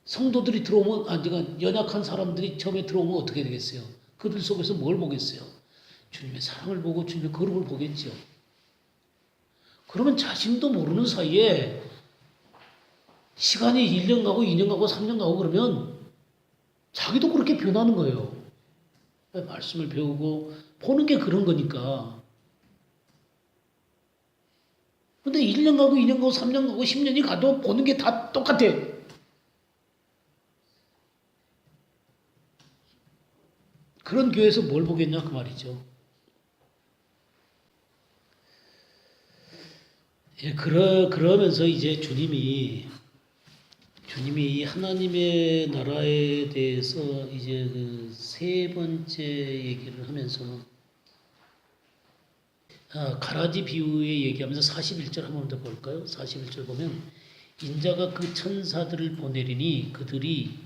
성도들이 들어오면, 연약한 사람들이 처음에 들어오면 어떻게 되겠어요? 그들 속에서 뭘 보겠어요? 주님의 사랑을 보고 주님의 거룩을 보겠죠. 그러면 자신도 모르는 사이에 시간이 1년 가고 2년 가고 3년 가고 그러면 자기도 그렇게 변하는 거예요. 말씀을 배우고 보는 게 그런 거니까. 근데 1년 가고 2년 가고 3년 가고 10년이 가도 보는 게 다 똑같아. 그런 교회에서 뭘 보겠냐 그 말이죠. 그러면서 이제 주님이 이 하나님의 나라에 대해서 이제 그 세 번째 얘기를 하면서 가라지 비유에 얘기하면서 41절 한번 더 볼까요? 41절 보면 인자가 그 천사들을 보내리니 그들이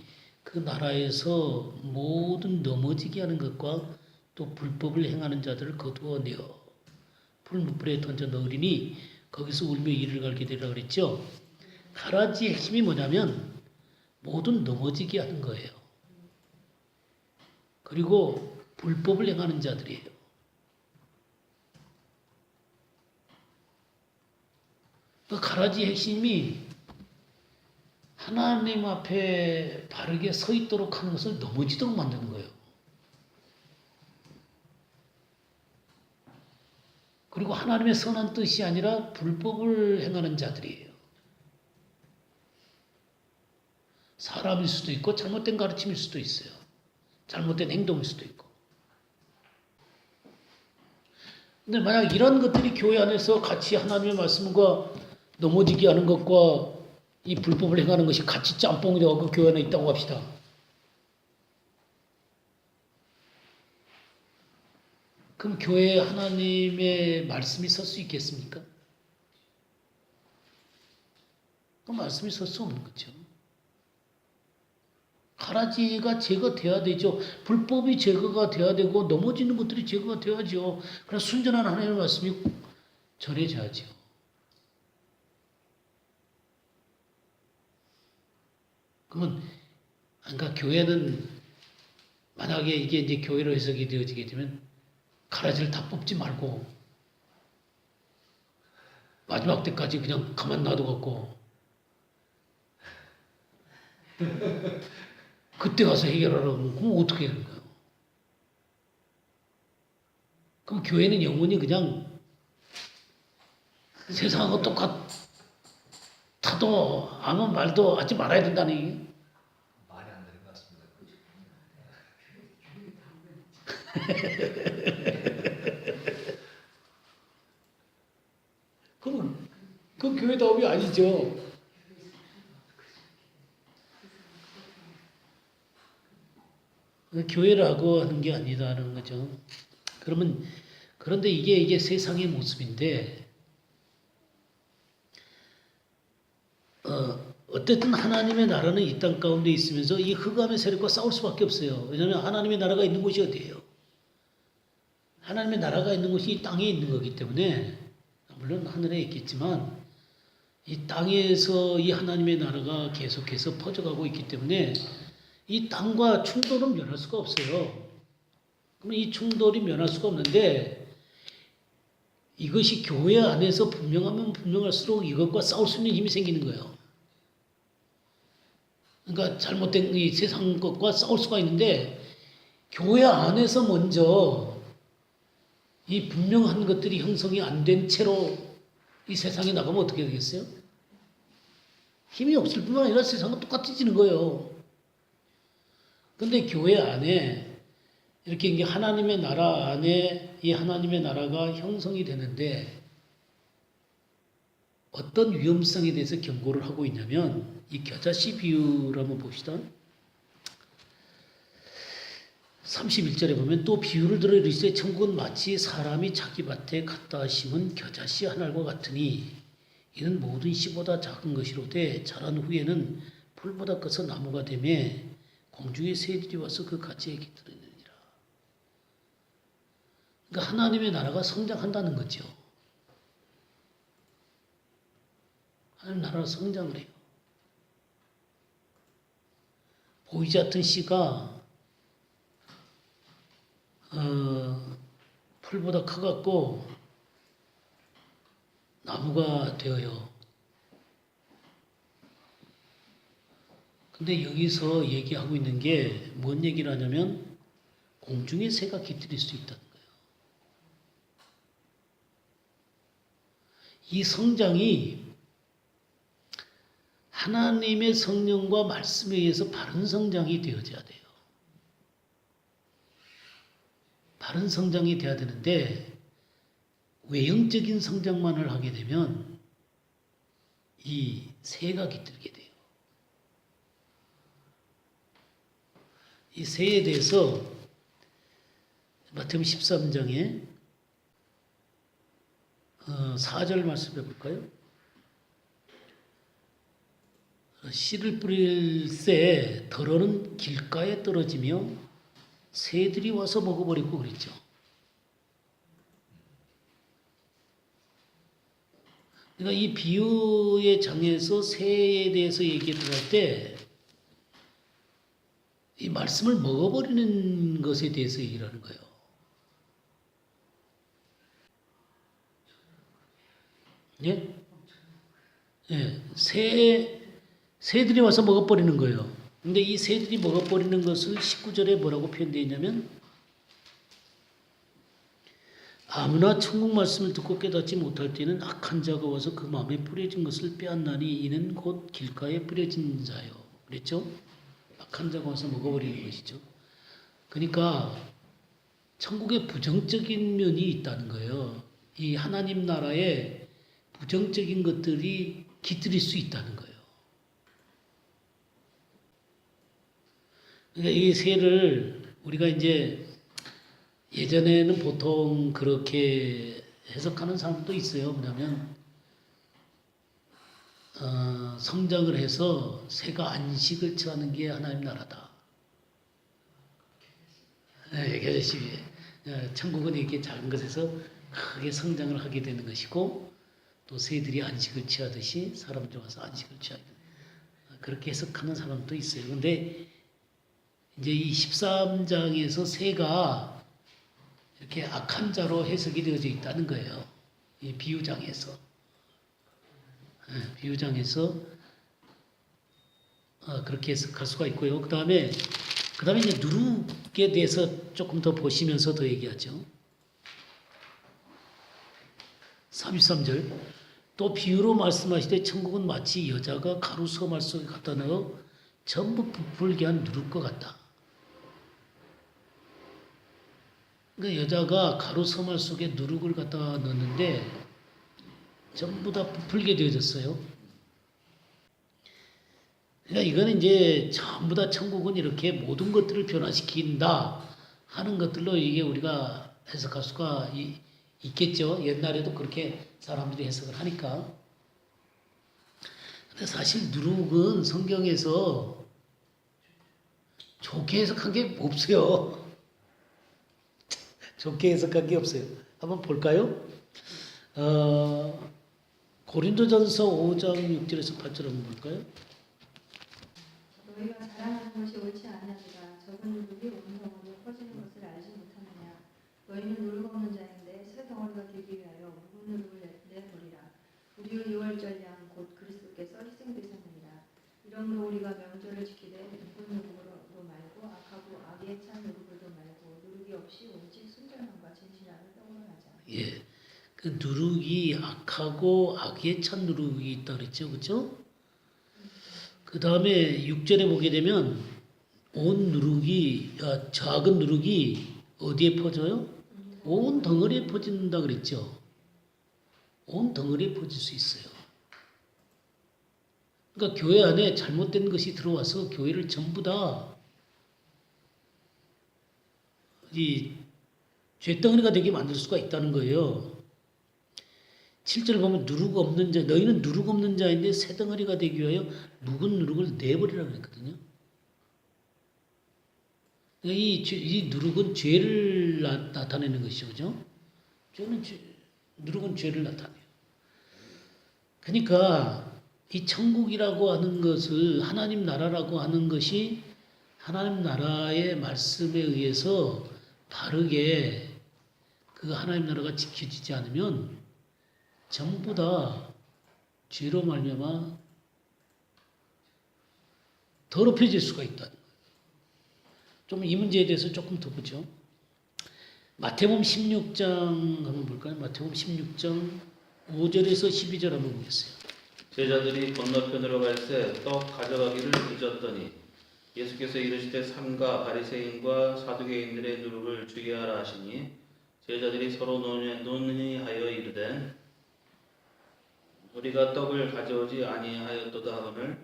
그 나라에서 모든 넘어지게 하는 것과 또 불법을 행하는 자들을 거두어내어 불무불에 던져 넣으리니 거기서 울며 이를 갈게 되리라 그랬죠. 가라지의 핵심이 뭐냐면 모든 넘어지게 하는 거예요. 그리고 불법을 행하는 자들이에요. 그 가라지의 핵심이 하나님 앞에 바르게 서 있도록 하는 것을 넘어지도록 만드는 거예요. 그리고 하나님의 선한 뜻이 아니라 불법을 행하는 자들이에요. 사람일 수도 있고 잘못된 가르침일 수도 있어요. 잘못된 행동일 수도 있고. 근데 만약 이런 것들이 교회 안에서 같이 하나님의 말씀과 넘어지게 하는 것과 이 불법을 행하는 것이 같이 짬뽕이 되어서 교회 안에 있다고 합시다. 그럼 교회에 하나님의 말씀이 설 수 있겠습니까? 그 말씀이 설 수 없는 거죠. 가라지가 제거돼야 되죠. 불법이 제거가 돼야 되고 넘어지는 것들이 제거가 돼야죠. 그래서 순전한 하나님의 말씀이 전해져야죠. 그러면 그러니까 교회는 만약에 이게 이제 교회로 해석이 되어지게 되면 가라지를 다 뽑지 말고 마지막 때까지 그냥 가만 놔둬갖고 그때 가서 해결하라고 그럼 어떻게 하는 거예요? 그럼 교회는 영원히 그냥 세상하고 똑같아도 아무 말도 하지 말아야 된다는 얘기예요. 말이 안 되는 것 같습니다. 그럼 그 교회 답이 아니죠. 교회라고 하는 게 아니다는 거죠. 그런데 이게 세상의 모습인데, 어쨌든 하나님의 나라는 이 땅 가운데 있으면서 이 흑암의 세력과 싸울 수밖에 없어요. 왜냐하면 하나님의 나라가 있는 곳이 어디예요? 하나님의 나라가 있는 곳이 이 땅에 있는 거기 때문에, 물론 하늘에 있겠지만 이 땅에서 이 하나님의 나라가 계속해서 퍼져가고 있기 때문에 이 땅과 충돌은 면할 수가 없어요. 그러면 이 충돌이 면할 수가 없는데, 이것이 교회 안에서 분명하면 분명할수록 이것과 싸울 수 있는 힘이 생기는 거예요. 그러니까 잘못된 이 세상 것과 싸울 수가 있는데, 교회 안에서 먼저 이 분명한 것들이 형성이 안 된 채로 이 세상에 나가면 어떻게 되겠어요? 힘이 없을 뿐만 아니라 세상은 똑같아지는 거예요. 근데 교회 안에 이렇게 이제 하나님의 나라 안에 이 하나님의 나라가 형성이 되는데, 어떤 위험성에 대해서 경고를 하고 있냐면, 이 겨자씨 비유를 한번 봅시다. 31절에 보면 또 비유를 들어 이르시되 천국은 마치 사람이 자기 밭에 갖다 심은 겨자씨 한 알과 같으니 이는 모든 씨보다 작은 것이로되 자란 후에는 풀보다 커서 나무가 되매 공중의 새들이 와서 그 가지에 깃들으느니라. 그러니까 하나님의 나라가 성장한다는 거죠. 하나님 나라가 성장을 해요. 보이지 않던 씨가 풀보다 커갖고 나무가 되어요. 근데 여기서 얘기하고 있는 게 뭔 얘기를 하냐면 공중의 새가 깃들일 수 있다는 거예요. 이 성장이 하나님의 성령과 말씀에 의해서 바른 성장이 되어져야 돼요. 바른 성장이 돼야 되는데 외형적인 성장만을 하게 되면 이 새가 깃들게 돼요. 이 새에 대해서 마태복음 13장에 4절 말씀해 볼까요? 씨를 뿌릴 새 덜어는 길가에 떨어지며 새들이 와서 먹어버리고 그랬죠. 그러니까 이 비유의 장에서 새에 대해서 얘기를 할 때 이 말씀을 먹어버리는 것에 대해서 얘기를 하는 거예요. 예? 예, 새들이 와서 먹어버리는 거예요. 근데 이 새들이 먹어버리는 것을 19절에 뭐라고 표현되어 있냐면 아무나 천국 말씀을 듣고 깨닫지 못할 때는 악한 자가 와서 그 마음에 뿌려진 것을 빼앗나니 이는 곧 길가에 뿌려진 자요. 그랬죠? 악한 자가 와서 먹어버리는 것이죠. 그러니까 천국에 부정적인 면이 있다는 거예요. 이 하나님 나라에 부정적인 것들이 깃들일 수 있다는 거예요. 그러니까 이 새를 우리가 이제 예전에는 보통 그렇게 해석하는 사람도 있어요. 뭐냐면 성장을 해서 새가 안식을 취하는 게 하나님 나라다. 네, 천국은 이렇게 작은 것에서 크게 성장을 하게 되는 것이고 또 새들이 안식을 취하듯이 사람들이 와서 안식을 취하게 됩니다. 그렇게 해석하는 사람도 있어요. 근데 이제 이 13장에서 새가 이렇게 악한 자로 해석이 되어져 있다는 거예요. 이 비유장에서. 비유장에서 그렇게 해석할 수가 있고요. 그 다음에 이제 누룩에 대해서 조금 더 보시면서 더 얘기하죠. 33절. 또 비유로 말씀하시되 천국은 마치 여자가 가루 서말 속에 갖다 넣어 전부 부풀게 한 누룩과 같다. 그러니까 여자가 가루 서말 속에 누룩을 갖다 넣었는데 전부 다 부풀게 되어졌어요. 그러니까 이거는 이제 전부 다 천국은 이렇게 모든 것들을 변화시킨다 하는 것들로 이게 우리가 해석할 수가 있겠죠. 옛날에도 그렇게 사람들이 해석을 하니까. 근데 사실 누룩은 성경에서 좋게 해석한 게 없어요. 좋게 해석한 게 없어요. 한번 볼까요? 고린도전서 5장 6절에서 8절 한번 볼까요? 너희가 자랑하는 것이 옳지 아니하도다. 적은 누룩이 온 덩어리에 퍼지는 것을 알지 못하느냐. 너희는 누룩 없는 자인데 새 덩어리가 되기 위하여 묵은 누룩을 내버리라. 우리의 유월절 양 곧 그리스도께서 희생되셨느니라. 이러므로 우리가 명절을 지키되 묵은 누룩으로 말고 악하고 악에 찬 누룩으로 말고 누룩이 없이 오직 순전함과 진실함을 떠오르 하자. 예. 그 누룩이 악하고 악에 찬 누룩이 있다 그랬죠. 그렇죠? 그 다음에 6절에 보게 되면 온 누룩이 작은 누룩이 어디에 퍼져요? 온 덩어리에 퍼진다 그랬죠. 온 덩어리에 퍼질 수 있어요. 그러니까 교회 안에 잘못된 것이 들어와서 교회를 전부 다 이 쇳덩어리가 되게 만들 수가 있다는 거예요. 7절 보면 누룩 없는 자, 너희는 누룩 없는 자인데 새 덩어리가 되기 위하여 묵은 누룩을 내버리라고 했거든요. 이 누룩은 죄를 나타내는 것이죠. 그죠? 누룩은 죄를 나타내요. 그러니까 이 천국이라고 하는 것을 하나님 나라라고 하는 것이 하나님 나라의 말씀에 의해서 바르게 그 하나님 나라가 지켜지지 않으면 전부 다 죄로 말미암아 더럽혀질 수가 있다는 거예요. 좀 이 문제에 대해서 조금 더 보죠. 마태복음 16장 한번 볼까요? 마태복음 16장 5절에서 12절 한번 보겠어요. 제자들이 건너편으로 갈 때 떡 가져가기를 잊었더니 예수께서 이르시되 삼가 바리새인과 사두개인들의 누룩을 주의하라 하시니 제자들이 서로 논의하여 이르되 우리가 떡을 가져오지 아니하였도다 하거늘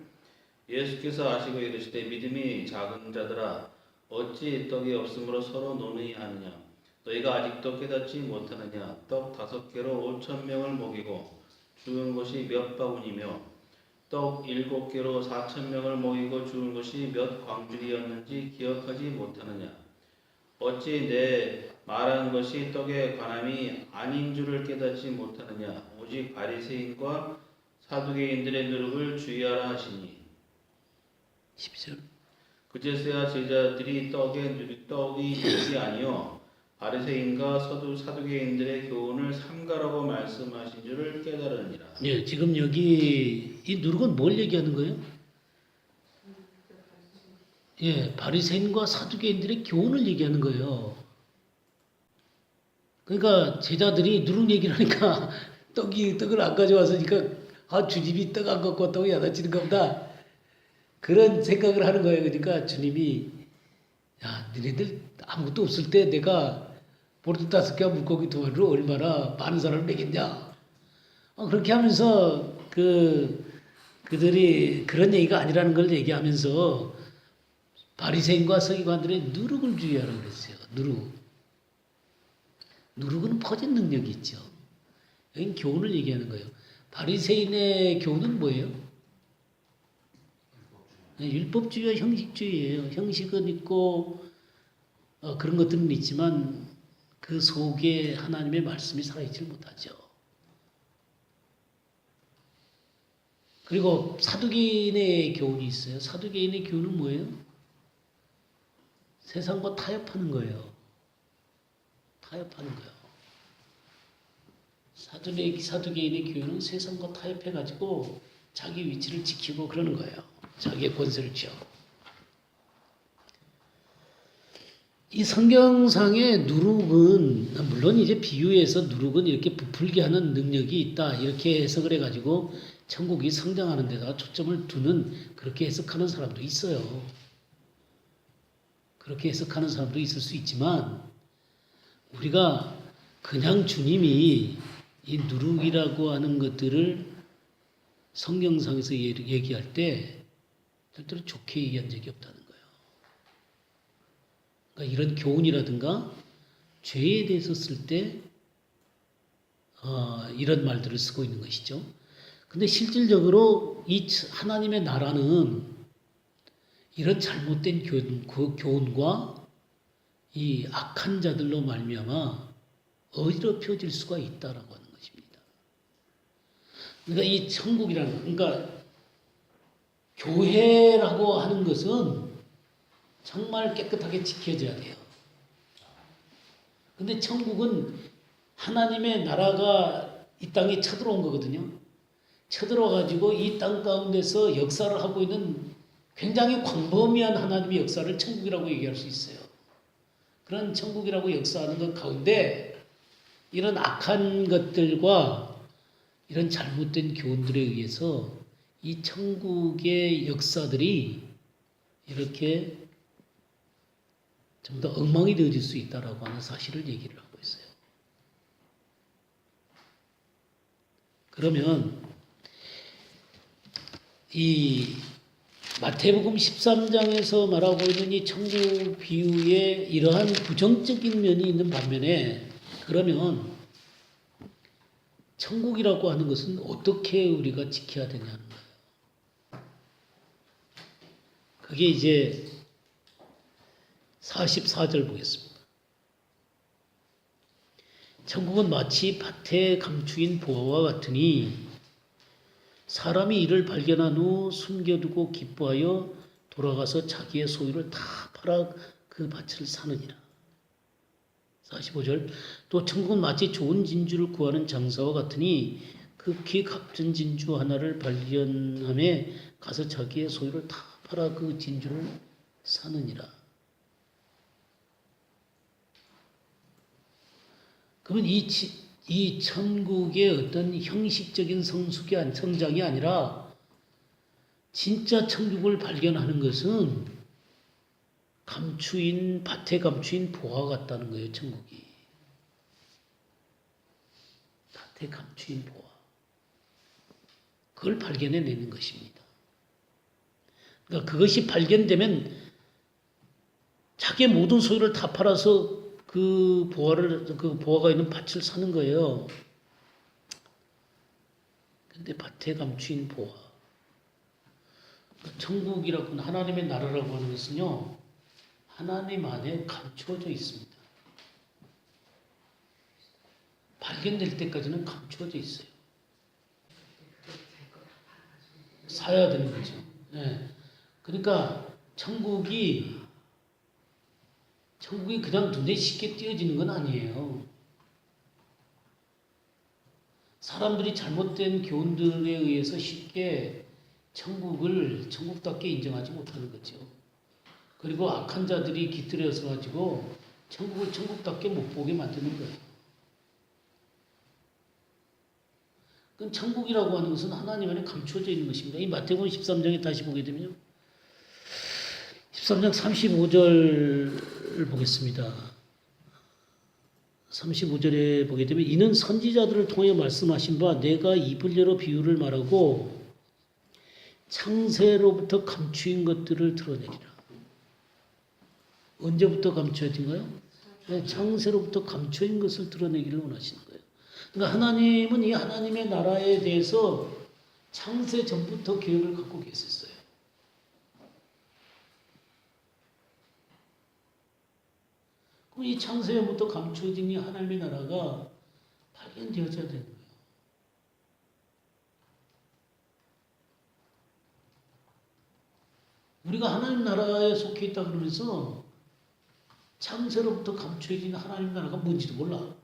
예수께서 아시고 이르시되 믿음이 작은 자들아 어찌 떡이 없으므로 서로 논의하느냐 너희가 아직도 깨닫지 못하느냐 떡 5개로 5,000명을 먹이고 죽은 것이 몇 바구니며 떡 7개로 4,000명을 먹이고 죽은 것이 몇 광줄이었는지 기억하지 못하느냐 어찌 내 말한 것이 떡의 관함이 아닌 줄을 깨닫지 못하느냐 오직 바리새인과 사두개인들의 누룩을 주의하라 하시니 12절. 그제서야 제자들이 떡이 누룩이 아니요 바리새인과 사두개인들의 교훈을 삼가라고 말씀하신 줄을 깨달으니라. 예, 지금 여기 이 누룩은 뭘 얘기하는 거예요? 예, 바리새인과 사두개인들의 교훈을 얘기하는 거예요. 그러니까 제자들이 누룩 얘기를 하니까 떡을 안 가져와서니까 주님이 떡 안 갖고 왔다고 야단치는가 보다. 그런 생각을 하는 거예요. 그러니까 주님이 야, 너네들 아무것도 없을 때 내가 보리떡 5개와 물고기 2마리로 얼마나 많은 사람을 먹였냐. 그렇게 하면서 그들이 그런 얘기가 아니라는 걸 얘기하면서 바리새인과 서기관들의 누룩을 주의하라고 그랬어요. 누룩은 퍼진 능력이 있죠. 여긴 교훈을 얘기하는 거예요. 바리새인의 교훈은 뭐예요? 율법주의와 형식주의예요. 형식은 있고 그런 것들은 있지만 그 속에 하나님의 말씀이 살아있지 못하죠. 그리고 사두개인의 교훈이 있어요. 사두개인의 교훈은 뭐예요? 세상과 타협하는 거예요. 타협하는 거예요. 사두개인의 교훈은 세상과 타협해가지고 자기 위치를 지키고 그러는 거예요. 자기의 권세를 취하고. 이 성경상의 누룩은 물론 이제 비유에서 누룩은 이렇게 부풀게 하는 능력이 있다 이렇게 해석을 해가지고 천국이 성장하는 데다가 초점을 두는 그렇게 해석하는 사람도 있어요. 그렇게 해석하는 사람도 있을 수 있지만 우리가 그냥 주님이 이 누룩이라고 하는 것들을 성경상에서 얘기할 때 절대로 좋게 얘기한 적이 없다는 거예요. 그러니까 이런 교훈이라든가 죄에 대해서 쓸 때 이런 말들을 쓰고 있는 것이죠. 근데 실질적으로 이 하나님의 나라는 이런 잘못된 교훈과 이 악한 자들로 말미암아 어지럽혀질 수가 있다라고 하는 것입니다. 그러니까 이 천국이라는 그러니까 교회라고 하는 것은 정말 깨끗하게 지켜져야 돼요. 근데 천국은 하나님의 나라가 이 땅에 쳐들어온 거거든요. 쳐들어가지고 이 땅 가운데서 역사를 하고 있는 굉장히 광범위한 하나님의 역사를 천국이라고 얘기할 수 있어요. 그런 천국이라고 역사하는 것 가운데 이런 악한 것들과 이런 잘못된 교훈들에 의해서 이 천국의 역사들이 이렇게 좀 더 엉망이 되어질 수 있다라고 하는 사실을 얘기를 하고 있어요. 그러면 이 마태복음 13장에서 말하고 있는 이 천국 비유에 이러한 부정적인 면이 있는 반면에 그러면 천국이라고 하는 것은 어떻게 우리가 지켜야 되냐는 거예요. 그게 이제 44절 보겠습니다. 천국은 마치 밭에 감추인 보화와 같으니 사람이 이를 발견한 후 숨겨두고 기뻐하여 돌아가서 자기의 소유를 다 팔아 그 밭을 사느니라. 45절 또 천국은 마치 좋은 진주를 구하는 장사와 같으니 극히 값진 진주 하나를 발견함에 가서 자기의 소유를 다 팔아 그 진주를 사느니라. 그러면 이 천국의 어떤 형식적인 성장이 아니라 진짜 천국을 발견하는 것은 밭에 감추인 보화 같다는 거예요. 천국이. 밭에 감추인 보화. 그걸 발견해내는 것입니다. 그러니까 그것이 발견되면 자기의 모든 소유를 다 팔아서 그 보화가 있는 밭을 사는 거예요. 근데 밭에 감추인 보화. 천국이라고 하나님의 나라라고 하는 것은요. 하나님 안에 감추어져 있습니다. 발견될 때까지는 감추어져 있어요. 사야 되는 거죠. 네. 그러니까 천국이 그냥 눈에 쉽게 띄어지는 건 아니에요. 사람들이 잘못된 교훈들에 의해서 쉽게 천국을 천국답게 인정하지 못하는 거죠. 그리고 악한 자들이 깃들여서 가지고 천국을 천국답게 못 보게 만드는 거예요. 그럼 천국이라고 하는 것은 하나님 안에 감추어져 있는 것입니다. 이 마태복음 13장에 다시 보게 되면요. 13장 35절 보겠습니다. 35절에 보게 되면 이는 선지자들을 통해 말씀하신 바 내가 입을 열어 비유를 말하고 창세로부터 감추인 것들을 드러내리라. 언제부터 감추어진가요? 네, 창세로부터 감추인 것을 드러내기를 원하시는 거예요. 그러니까 하나님은 이 하나님의 나라에 대해서 창세 전부터 계획을 갖고 계셨어요. 그럼 이 창세부터 감추어진 이 하나님의 나라가 발견되어져야 되는 거예요. 우리가 하나님 나라에 속해 있다 그러면서 창세로부터 감춰진 하나님 나라가 뭔지도 몰라.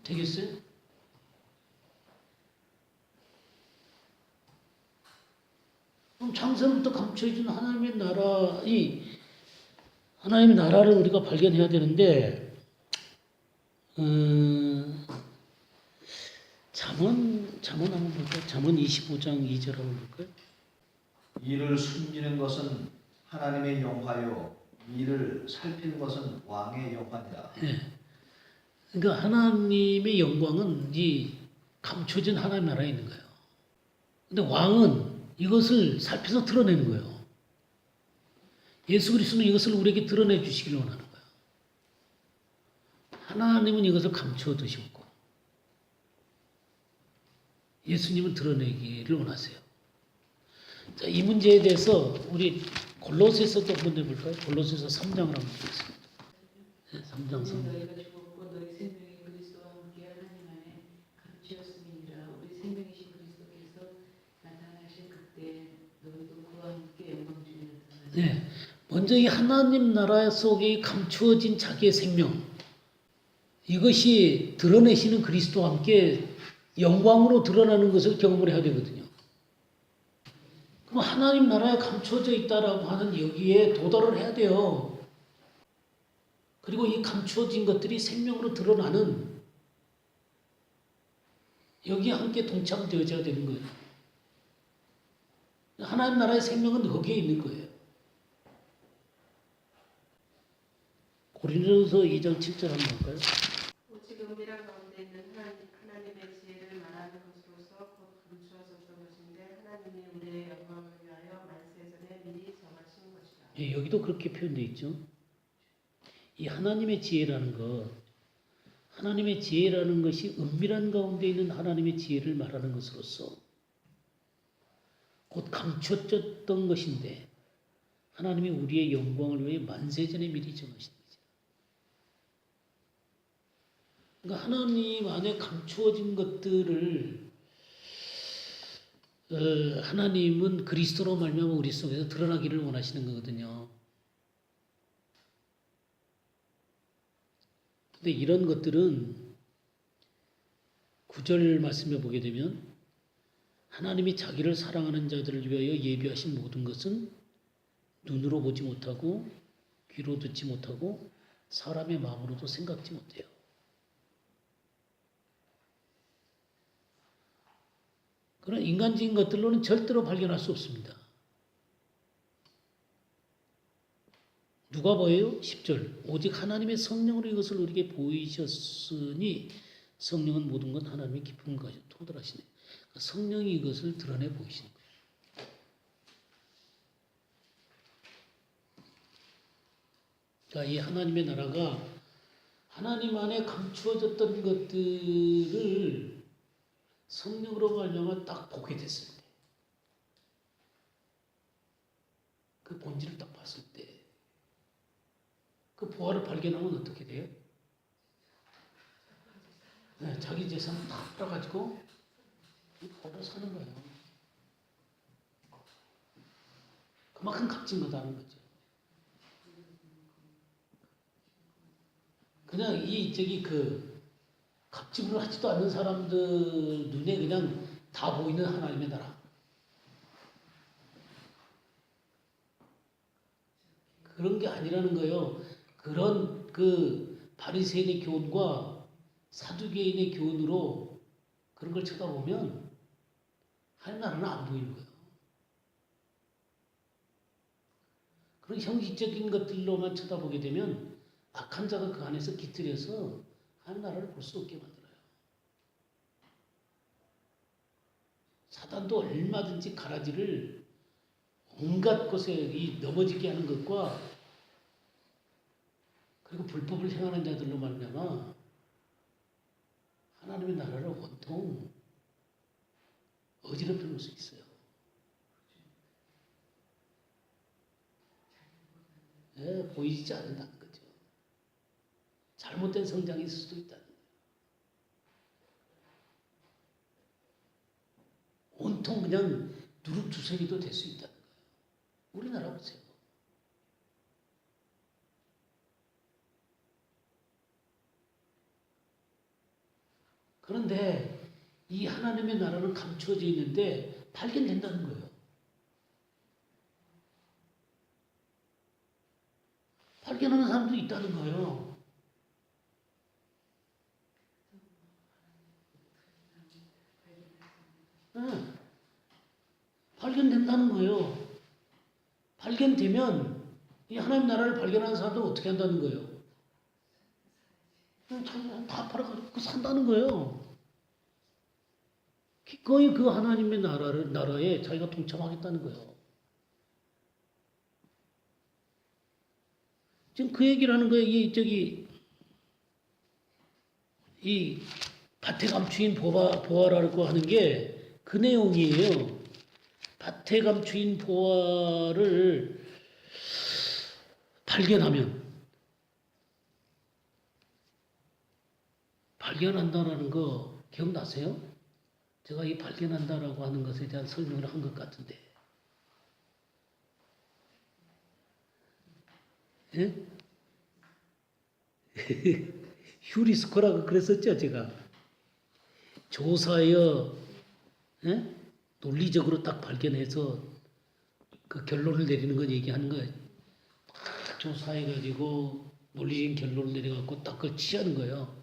되겠어요? 그럼 창세로부터 감춰진 하나님의 나라를 우리가 발견해야 되는데, 잠언 한번 볼까요? 잠언 25장 2절 한번 볼까요? 이를 숨기는 것은 하나님의 영화요 이를 살피는 것은 왕의 영화니라. 그러니까 하나님의 영광은 이 감춰진 하나님 나라에 있는 거예요. 근데 왕은 이것을 살펴서 드러내는 거예요. 예수 그리스도는 이것을 우리에게 드러내 주시기를 원하는 거예요. 하나님은 이것을 감춰 두셨고 예수님은 드러내기를 원하세요. 자, 이 문제에 대해서 우리 골로새서도 한번 해볼까요? 골로새서 3장을 한번 보겠습니다. 네, 3장 3절. 너희가 죽었고 너희 생명이 그리스도와 함께 하나님 안에 감추었음이니라. 우리 생명이신 그리스도께서 나타나실 그때 너희도 그와 함께 영광 중에 나타나리라. 네, 먼저 이 하나님 나라 속에 감추어진 자기의 생명, 이것이 드러내시는 그리스도와 함께 영광으로 드러나는 것을 경험을 해야 되거든요. 그럼 하나님 나라에 감추어져 있다라고 하는 여기에 도달을 해야 돼요. 그리고 이 감추어진 것들이 생명으로 드러나는 여기에 함께 동참되어져야 되는 거예요. 하나님 나라의 생명은 거기에 있는 거예요. 고린도서 2장 7절 한번 볼까요? 오직 은밀한 가운데 있는 하나님의 지혜를 말하는 것으로서 곧 감추어졌던 것인데 하나님이 우리의 영광을 위하여 만세전에 미리 정하신 것이라. 예, 여기도 그렇게 표현되어 있죠. 이 하나님의 지혜라는 것이 은밀한 가운데 있는 하나님의 지혜를 말하는 것으로서 곧 감춰졌던 것인데 하나님이 우리의 영광을 위해 만세전에 미리 정하신 거죠. 그러니까 하나님 안에 감추어진 것들을 하나님은 그리스도로 말미암아 우리 속에서 드러나기를 원하시는 거거든요. 근데 이런 것들은 9절 말씀에 보게 되면 하나님이 자기를 사랑하는 자들을 위하여 예비하신 모든 것은 눈으로 보지 못하고 귀로 듣지 못하고 사람의 마음으로도 생각지 못해요. 그런 인간적인 것들로는 절대로 발견할 수 없습니다. 누가 보여요? 10절. 오직 하나님의 성령으로 이것을 우리에게 보이셨으니 성령은 모든 것 하나님의 깊은 것까지 토달하시네. 성령이 이것을 드러내 보이시는 거예요. 그러니까 이 하나님의 나라가 하나님 안에 감추어졌던 것들을 성령으로 말미암아 딱 보게 됐을 때, 그 본질을 딱 봤을 때, 그 보화를 발견하면 어떻게 돼요? 네, 자기 재산을 다 팔아가지고 보화를 사는 거예요. 그만큼 값진 거다는 거죠. 그냥 갑질을 하지도 않는 사람들 눈에 그냥 다 보이는 하나님의 나라. 그런 게 아니라는 거예요. 그런 바리새인의 교훈과 사두개인의 교훈으로 그런 걸 쳐다보면 하나님 나라는 안 보이는 거예요. 그런 형식적인 것들로만 쳐다보게 되면 악한 자가 그 안에서 깃들여서 하나님 나라를 볼 수 없게 만들어요. 사단도 얼마든지 가라지를 온갖 곳에 넘어지게 하는 것과 그리고 불법을 행하는 자들로 말미암아 하나님의 나라를 온통 어지럽혀 놓을 수 있어요. 네, 보이지 않는다는 거죠. 잘못된 성장이 있을 수도 있다는 거예요. 온통 그냥 누룩주성이도 될 수 있다는 거예요. 우리나라 보세요. 그런데 이 하나님의 나라는 감춰져 있는데 발견된다는 거예요. 발견하는 사람도 있다는 거예요. 네. 발견된다는 거예요. 발견되면 이 하나님 나라를 발견하는 사람들은 어떻게 한다는 거예요? 그냥 다 팔아가지고 산다는 거예요. 기꺼이 그 하나님의 나라에 자기가 동참하겠다는 거예요. 지금 그 얘기를 하는 거예요. 이 밭에 감추인 보화라고 하는 게 그 내용이에요. 밭에 감추인 보화를 발견한다라는 거 기억나세요? 제가 이 발견한다라고 하는 것에 대한 설명을 한 것 같은데. 예? 휴리스코라고 그랬었죠, 제가. 조사하여 예? 논리적으로 딱 발견해서 그 결론을 내리는 건 얘기하는 거예요. 딱 조사해가지고 논리적인 결론을 내려갖고 딱 그걸 취하는 거예요.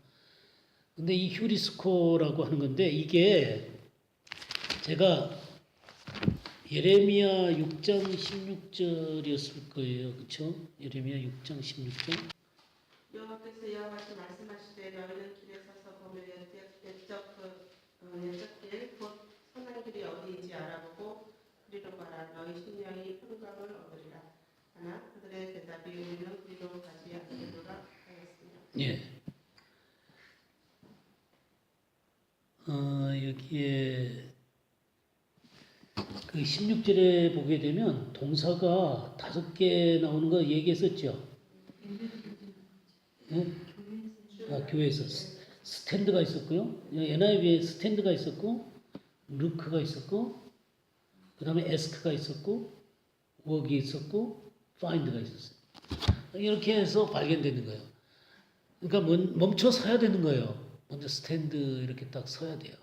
근데 이 휴리스코라고 하는 건데 이게 제가 예레미야 6장 16절이었을 거예요. 그렇죠? 예레미야 6장 16절. 여호와께서 이와 같이 말씀하시되 너희는 길에 서서 보며 내적 길, 곧 선한 길이 어디인지 알아보고 그리로 가라. 너희 심령이 평강을 얻으리라. 하나 그들의 대답이 우리는 그리로 가지 않겠노라 하였습니다. 예. 여기에 그 16절에 보게 되면 동사가 5개 나오는 거 얘기했었죠. 예? 교회에서 스탠드가 있었고요. NIV에 스탠드가 있었고, 루크가 있었고, 그 다음에 에스크가 있었고, 웍이 있었고, 파인드가 있었어요. 이렇게 해서 발견되는 거예요. 그러니까 멈춰 서야 되는 거예요. 먼저 스탠드 이렇게 딱 서야 돼요.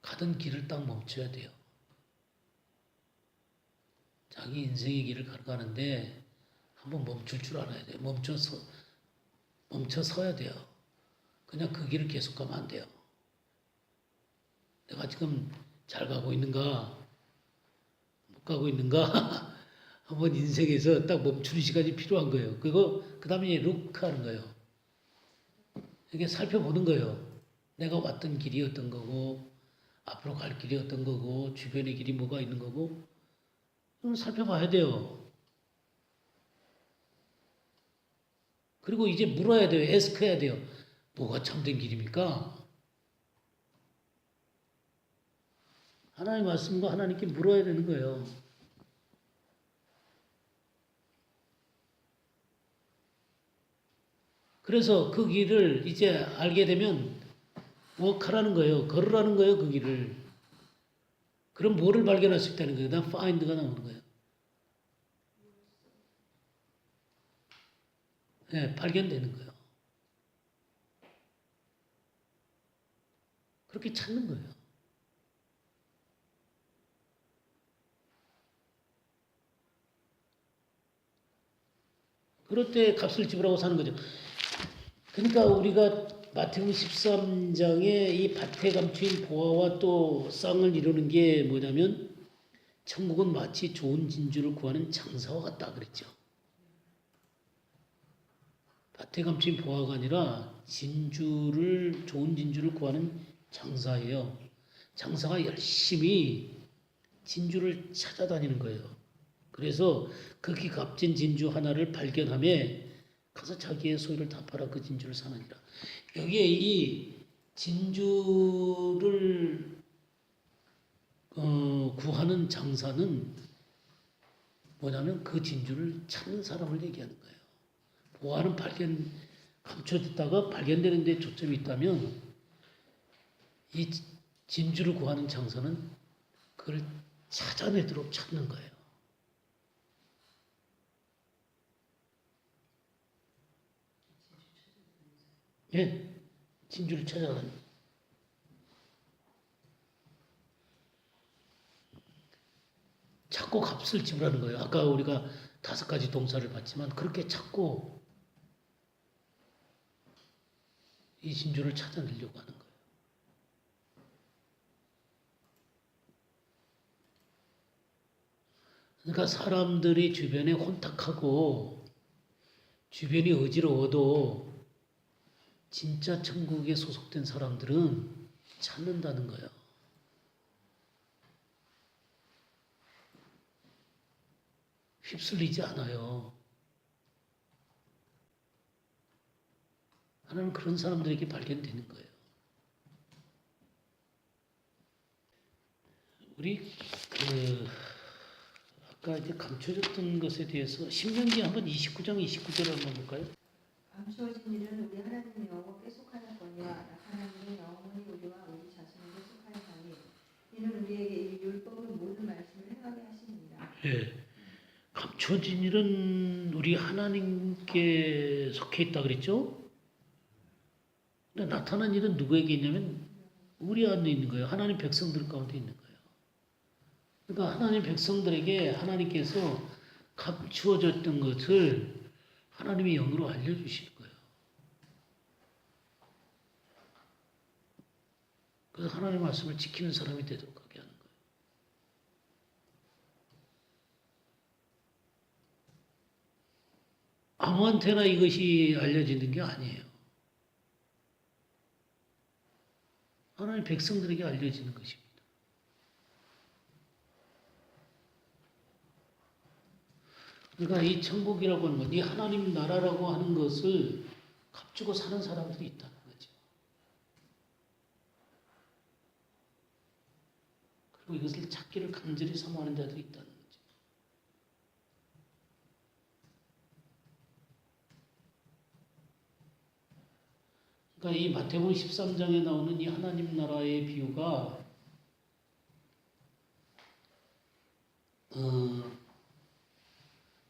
가던 길을 딱 멈춰야 돼요. 자기 인생의 길을 가는데 한번 멈출 줄 알아야 돼요. 멈춰 서야 돼요. 그냥 그 길을 계속 가면 안 돼요. 내가 지금 잘 가고 있는가, 못 가고 있는가, 한번 인생에서 딱 멈추는 시간이 필요한 거예요. 그리고 그 다음에 룩하는 거예요. 이렇게 살펴보는 거예요. 내가 왔던 길이 어떤 거고, 앞으로 갈 길이 어떤 거고, 주변의 길이 뭐가 있는 거고, 좀 살펴봐야 돼요. 그리고 이제 물어야 돼요. 에스크해야 돼요. 뭐가 참된 길입니까? 하나님 말씀과 하나님께 물어야 되는 거예요. 그래서 그 길을 이제 알게 되면 워크하라는 거예요. 걸으라는 거예요. 그 길을. 그럼 뭐를 발견할 수 있다는 거예요? 난 find가 나오는 거예요. 네, 발견되는 거예요. 그렇게 찾는 거예요. 그럴 때 값을 지불하고 사는 거죠. 그러니까 우리가 마태복음 13장에 이 밭에 감추인 보화와 또 쌍을 이루는 게 뭐냐면 천국은 마치 좋은 진주를 구하는 장사와 같다 그랬죠. 밭에 감추인 보화가 아니라 좋은 진주를 구하는 장사예요. 장사가 열심히 진주를 찾아다니는 거예요. 그래서 극히 값진 진주 하나를 발견함에 가서 자기의 소유를 다 팔아 그 진주를 사느니라. 여기에 이 진주를 구하는 장사는 뭐냐면 그 진주를 찾는 사람을 얘기하는 거예요. 보화는 감춰졌다가 발견되는 데 초점이 있다면 이 진주를 구하는 장사는 그걸 찾아내도록 찾는 거예요. 예, 진주를 찾아가는. 찾고 값을 지불하는 거예요. 아까 우리가 5가지 동사를 봤지만 그렇게 찾고 이 진주를 찾아내려고 하는 거예요. 그러니까 사람들이 주변에 혼탁하고 주변이 어지러워도 진짜 천국에 소속된 사람들은 찾는다는 거예요. 휩쓸리지 않아요. 하나는 그런 사람들에게 발견되는 거예요. 우리 아까 이제 감춰졌던 것에 대해서 신명기 한번 29절 한번 볼까요? 감추어진 일은 우리 하나님 여호와 쾌속하였거니와 하나님의 영원히 우리와 우리 자신을 쾌속하였다니 이는 우리에게 이 율법의 모든 말씀을 행하게 하십니다. 예. 감춰진 일은 우리 하나님께 속해 있다 그랬죠? 근데 나타난 일은 누구에게 있냐면 우리 안에 있는 거예요. 하나님 백성들 가운데 있는 거예요. 그러니까 하나님 백성들에게 하나님께서 감추어졌던 것을 하나님의 영으로 알려주시는 거예요. 그래서 하나님의 말씀을 지키는 사람이 되도록 하게 하는 거예요. 아무한테나 이것이 알려지는 게 아니에요. 하나님 백성들에게 알려지는 것입니다. 그러니까 이 천국이라고 하는 것, 이 하나님 나라라고 하는 것을 값주고 사는 사람들이 있다는 거죠. 그리고 이것을 찾기를 간절히 사모하는 자들이 있다는 거죠. 그러니까 이 마태복음 13장에 나오는 이 하나님 나라의 비유가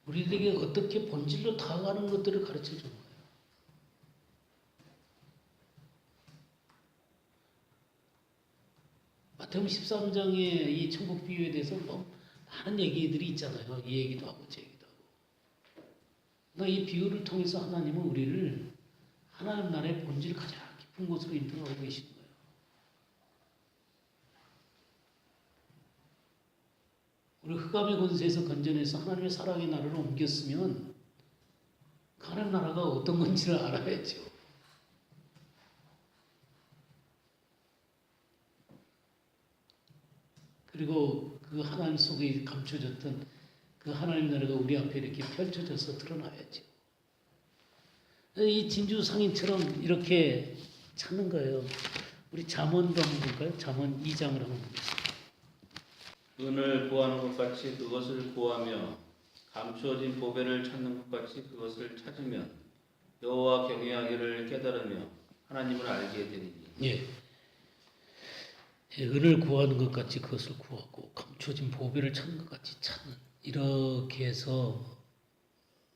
우리들에게 어떻게 본질로 다가가는 것들을 가르쳐 주는 거예요. 마태복음 13장의 이 천국 비유에 대해서 뭐 많은 얘기들이 있잖아요. 이 얘기도 하고 저 얘기도 하고. 그러니까 이 비유를 통해서 하나님은 우리를 하나님 나라의 본질 가장 깊은 곳으로 인도하고 계시는 거예요. 우리 흑암의 권세에서 건져내서 하나님의 사랑의 나라로 옮겼으면 그 하나님 나라가 어떤 건지를 알아야죠. 그리고 그 하나님 속에 감춰졌던 그 하나님 나라가 우리 앞에 이렇게 펼쳐져서 드러나야죠. 이 진주 상인처럼 이렇게 찾는 거예요. 우리 잠언도 한번 볼까요? 잠언 2장을 한번 보겠습니다. 은을 구하는 것 같이 그것을 구하며 감추어진 보배를 찾는 것 같이 그것을 찾으면 여호와 경외하기를 깨달으며 하나님을 알게 되리니. 예. 예, 은을 구하는 것 같이 그것을 구하고 감춰진 보배를 찾는 것 같이 찾는, 이렇게 해서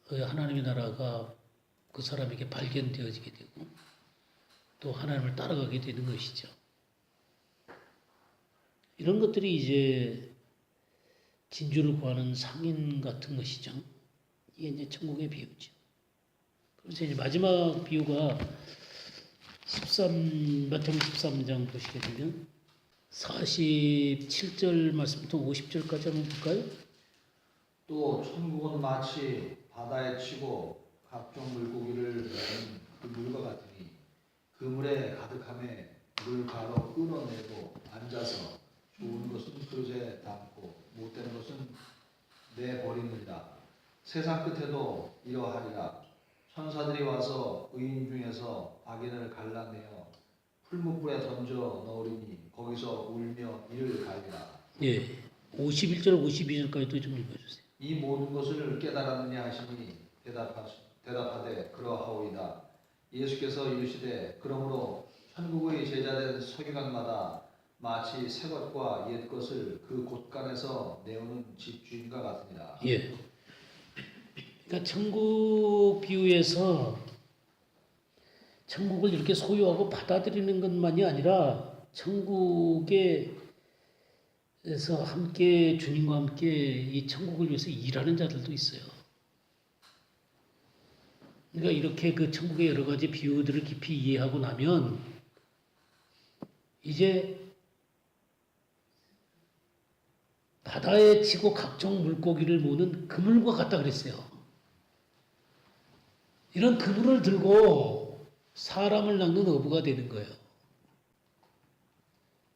하나님의 나라가 그 사람에게 발견되어지게 되고 또 하나님을 따라가게 되는 것이죠. 이런 것들이 이제 진주를 구하는 상인 같은 것이죠. 이게 이제 천국의 비유죠. 그래서 이제 마지막 비유가 마태복음 13장 보시게 되면 47절 말씀부터 50절까지 한번 볼까요? 또 천국은 마치 바다에 치고 각종 물고기를 넣는 그 물과 같으니 그 물에 가득함에 물 가로 끌어내고 앉아서 좋은 것은 그릇에 담고 못되는 것은 내버리느니라. 세상 끝에도 이러하리라. 천사들이 와서 의인 중에서 악인을 갈라내어 풀무불에 던져 넣으리니 거기서 울며 이를 갈리라. 예. 51절 52절까지도 좀 읽어주세요. 이 모든 것을 깨달았느냐 하시니 대답하되 그러하오이다. 예수께서 이르시되 그러므로 천국의 제자된 서기관마다 마치 새 것과 옛 것을 그 곳간에서 내오는 집주인과 같으니라. 예. 그러니까 천국 비유에서 천국을 이렇게 소유하고 받아들이는 것만이 아니라 천국에서 함께 주님과 함께 이 천국을 위해서 일하는 자들도 있어요. 그러니까 이렇게 그 천국의 여러 가지 비유들을 깊이 이해하고 나면 이제 바다에 치고 각종 물고기를 모는 그물과 같다 그랬어요. 이런 그물을 들고 사람을 낚는 어부가 되는 거예요.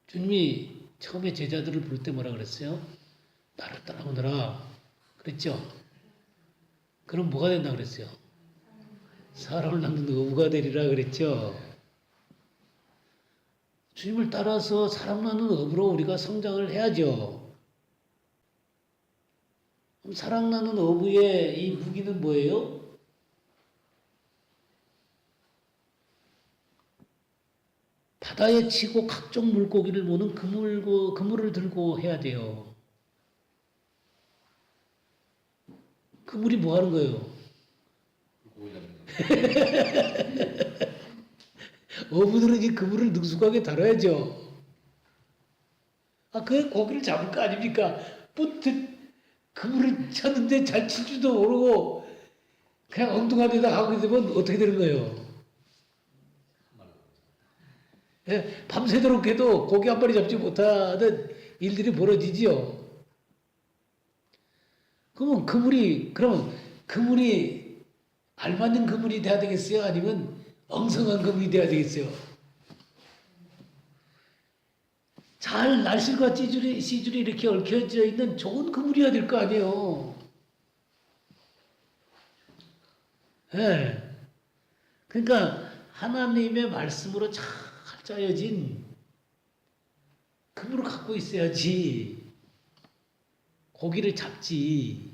주님이 처음에 제자들을 부를 때 뭐라 그랬어요? 나를 따라오너라 그랬죠? 그럼 뭐가 된다 그랬어요? 사람을 낚는 어부가 되리라 그랬죠? 주님을 따라서 사람 낚는 어부로 우리가 성장을 해야죠. 그럼 사람 낚는 어부의 이 무기는 뭐예요? 바다에 치고 각종 물고기를 모는 그물을 들고 해야 돼요. 그물이 뭐 하는 거예요? 물고기 잡는 거. 어부들은 이 그물을 능숙하게 다뤄야죠. 그 고기를 잡을 거 아닙니까? 그물을 쳤는데 잘 칠 줄도 모르고 그냥 엉뚱한 데다 하게 되면 어떻게 되는 거예요? 예, 밤새도록 해도 고기 한 마리 잡지 못하는 일들이 벌어지지요. 그러면 그물이 알맞는 그물이 돼야 되겠어요? 아니면 엉성한 그물이 돼야 되겠어요? 잘 날씨가 씨줄이 이렇게 얽혀져 있는 좋은 그물이어야 될 거 아니에요. 예. 그러니까 하나님의 말씀으로 잘 짜여진 그물을 갖고 있어야지 고기를 잡지.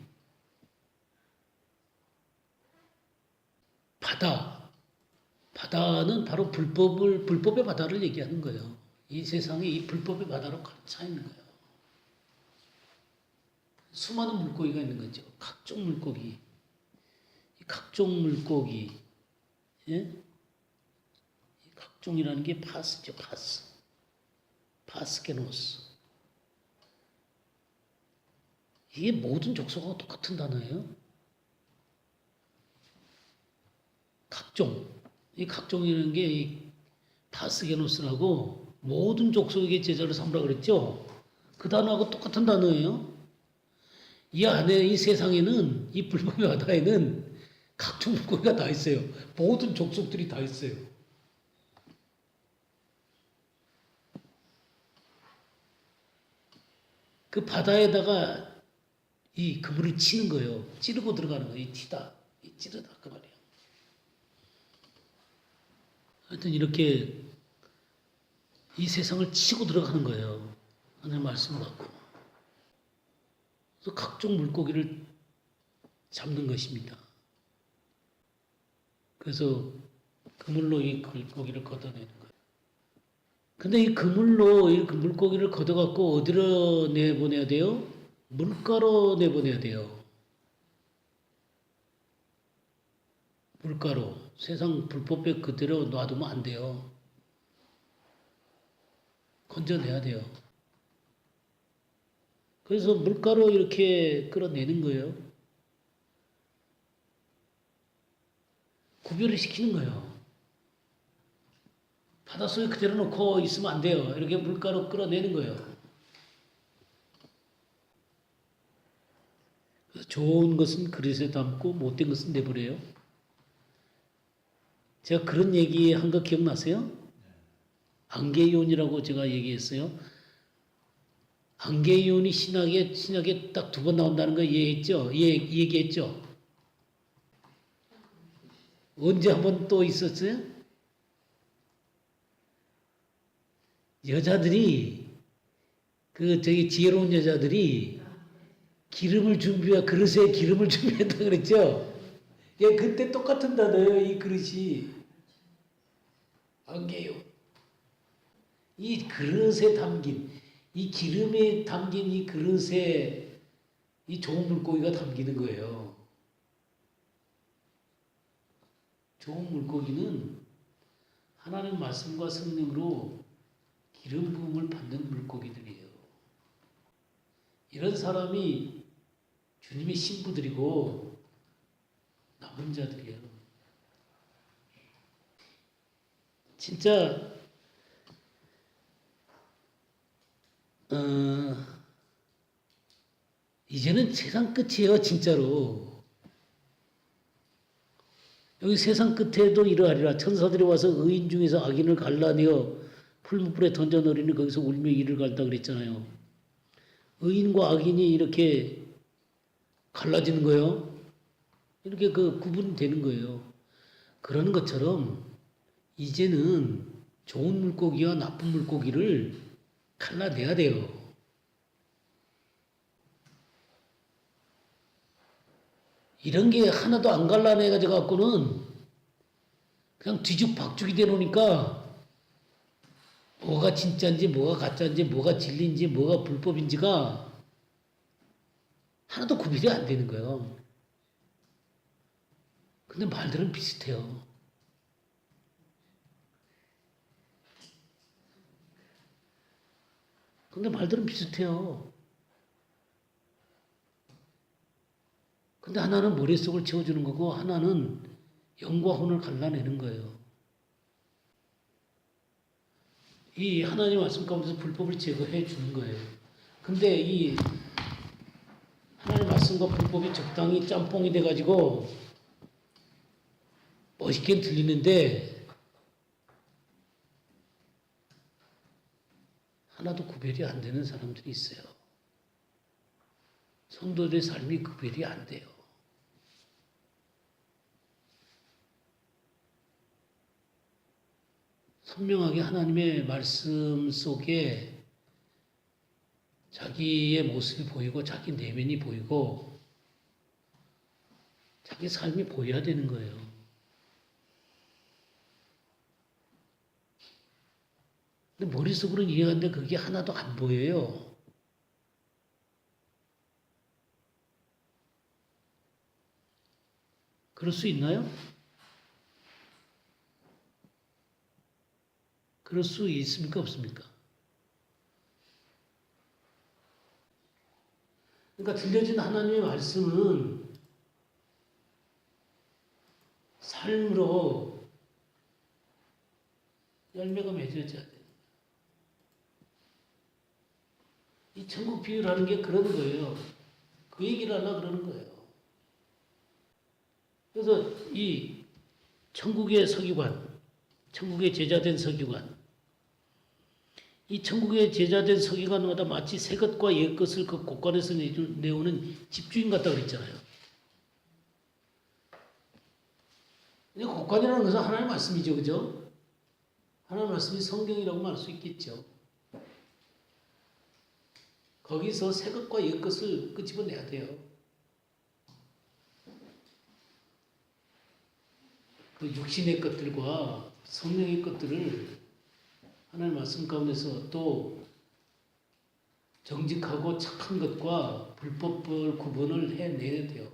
바다는 바로 불법의 바다를 얘기하는 거예요. 이 세상에 이 불법의 바다로 가득 차 있는 거예요. 수많은 물고기가 있는 거죠. 각종 물고기. 각종 물고기. 예? 이 각종이라는 게 파스죠, 파스. 파스케노스. 이게 모든 족속하고 똑같은 단어예요. 각종. 이 각종이라는 게 이 파스게노스라고 모든 족속에게 제자를 삼으라 그랬죠. 그 단어하고 똑같은 단어예요. 이 안에 이 세상에는 이 불법의 바다에는 각종 물고기가 다 있어요. 모든 족속들이 다 있어요. 그 바다에다가 이 그물을 치는 거예요. 찌르고 들어가는 거예요. 이 치다, 이 찌르다 그 말이에요. 하여튼 이렇게 이 세상을 치고 들어가는 거예요. 하나님의 말씀을 갖고. 그래서 각종 물고기를 잡는 것입니다. 그래서 그물로 이 물고기를 걷어내는 거예요. 근데 이 그물로 이 물고기를 걷어갖고 어디로 내보내야 돼요? 물가로 내보내야 돼요. 물가로. 세상 불법에 그대로 놔두면 안 돼요. 건져내야 돼요. 그래서 물가로 이렇게 끌어내는 거예요. 구별을 시키는 거예요. 바닷속에 그대로 놓고 있으면 안 돼요. 이렇게 물가로 끌어내는 거예요. 좋은 것은 그릇에 담고 못된 것은 내버려요. 제가 그런 얘기 한 거 기억나세요? 안개이온이라고 제가 얘기했어요. 안개이온이 신약에 딱 2번 나온다는 거 이해했죠? 얘기했죠? 언제 한 번 또 있었어요? 여자들이 지혜로운 여자들이 그릇에 기름을 준비했다 그랬죠? 예, 그때 똑같은 단어예요, 이 그릇이. 안개요. 이 그릇에 담긴 이 기름에 담긴 이 그릇에 이 좋은 물고기가 담기는 거예요. 좋은 물고기는 하나님 말씀과 성령으로 기름 부음을 받는 물고기들이에요. 이런 사람이 주님의 신부들이고 남은 자들이에요. 진짜 이제는 세상 끝이에요, 진짜로. 여기 세상 끝에도 이러하리라. 천사들이 와서 의인 중에서 악인을 갈라내어 풀무불에 던져 넣으니 거기서 울며 이를 갈다 그랬잖아요. 의인과 악인이 이렇게 갈라지는 거예요. 이렇게 그 구분되는 거예요. 그런 것처럼 이제는 좋은 물고기와 나쁜 물고기를 갈라내야 돼요. 이런 게 하나도 안 갈라내가지고 갖고는 그냥 뒤죽박죽이 되놓으니까 뭐가 진짜인지 뭐가 가짜인지 뭐가 진리인지 뭐가 불법인지가 하나도 구별이 안 되는 거예요. 근데 말들은 비슷해요. 근데 말들은 비슷해요. 근데 하나는 머릿속을 채워주는 거고 하나는 영과 혼을 갈라내는 거예요. 이 하나님 말씀 가운데서 불법을 제거해 주는 거예요. 근데 이 하나님 말씀과 불법이 적당히 짬뽕이 돼가지고 멋있게 들리는데 하나도 구별이 안 되는 사람들이 있어요. 성도들의 삶이 구별이 안 돼요. 선명하게 하나님의 말씀 속에 자기의 모습이 보이고 자기 내면이 보이고 자기 삶이 보여야 되는 거예요. 근데 머릿속으로는 이해하는데 그게 하나도 안 보여요. 그럴 수 있나요? 그럴 수 있습니까? 없습니까? 그러니까 들려진 하나님의 말씀은 삶으로 열매가 맺어져야 돼요. 이 천국 비유라는 게 그런 거예요. 그 얘기를 하려고 그러는 거예요. 그래서 이 천국의 서기관, 천국의 제자된 서기관, 이 천국의 제자된 서기관마다 마치 새 것과 옛 것을 그 곳간에서 내오는 집주인 같다 그랬잖아요. 근데 곳간이라는 것은 하나님의 말씀이죠, 그죠? 하나님의 말씀이 성경이라고 말할 수 있겠죠. 거기서 새 것과 옛 것을 끄집어내야 돼요. 그 육신의 것들과 성령의 것들을 하나님의 말씀 가운데서 또 정직하고 착한 것과 불법을 구분을 해내야 돼요.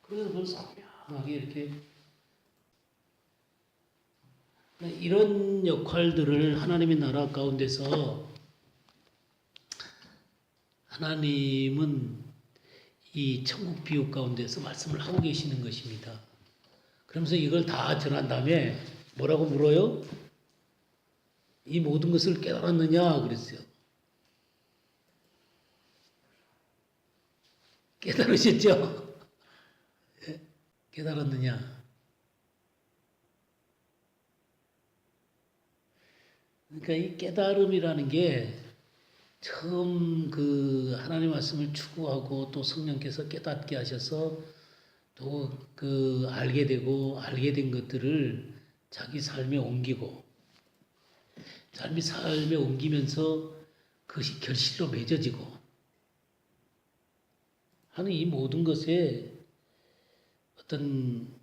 그래서 그걸 선명하게 이렇게 이런 역할들을 하나님의 나라 가운데서 하나님은 이 천국 비유 가운데서 말씀을 하고 계시는 것입니다. 그러면서 이걸 다 전한 다음에 뭐라고 물어요? 이 모든 것을 깨달았느냐 그랬어요. 깨달으셨죠? 깨달았느냐? 그러니까 이 깨달음이라는 게 처음 그 하나님 말씀을 추구하고 또 성령께서 깨닫게 하셔서 또 그 알게 된 것들을 자기 삶에 옮기고 삶에 옮기면서 그것이 결실로 맺어지고 하는 이 모든 것에 어떤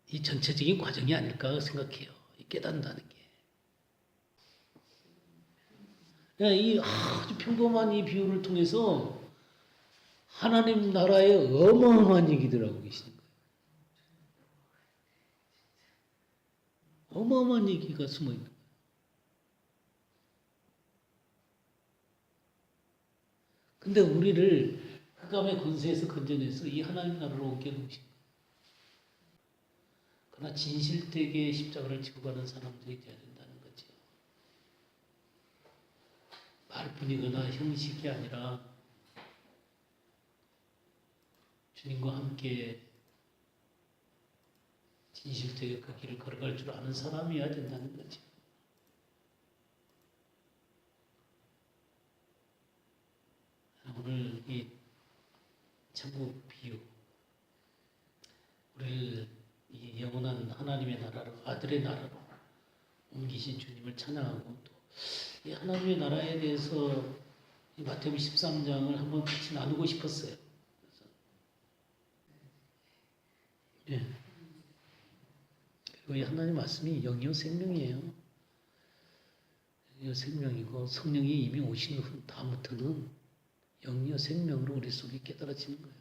이 전체적인 과정이 아닐까 생각해요. 이 깨닫는다는 게. 이 아주 평범한 이 비유를 통해서 하나님 나라의 어마어마한 얘기들 하고 계시는 거예요. 어마어마한 얘기가 숨어 있는 거예요. 근데 우리를 흑암의 권세에서 건져내서 이 하나님 나라로 옮겨놓으신 거예요. 그러나 진실되게 십자가를 지고 가는 사람들이 되어야 된다는 거죠. 말뿐이거나 형식이 아니라 주님과 함께 진실되게 그 길을 걸어갈 줄 아는 사람이어야 된다는 거죠. 오늘 이 천국 비유, 우리를 이 영원한 하나님의 나라로, 아들의 나라로 옮기신 주님을 찬양하고 또 이 하나님의 나라에 대해서 이 마태복음 13장을 한번 같이 나누고 싶었어요. 그래서 예. 그리고 이 하나님 말씀이 영이요 생명이에요. 영이요 생명이고 성령이 이미 오신 후 다음부터는 영이요 생명으로 우리 속에 깨달아지는 거예요.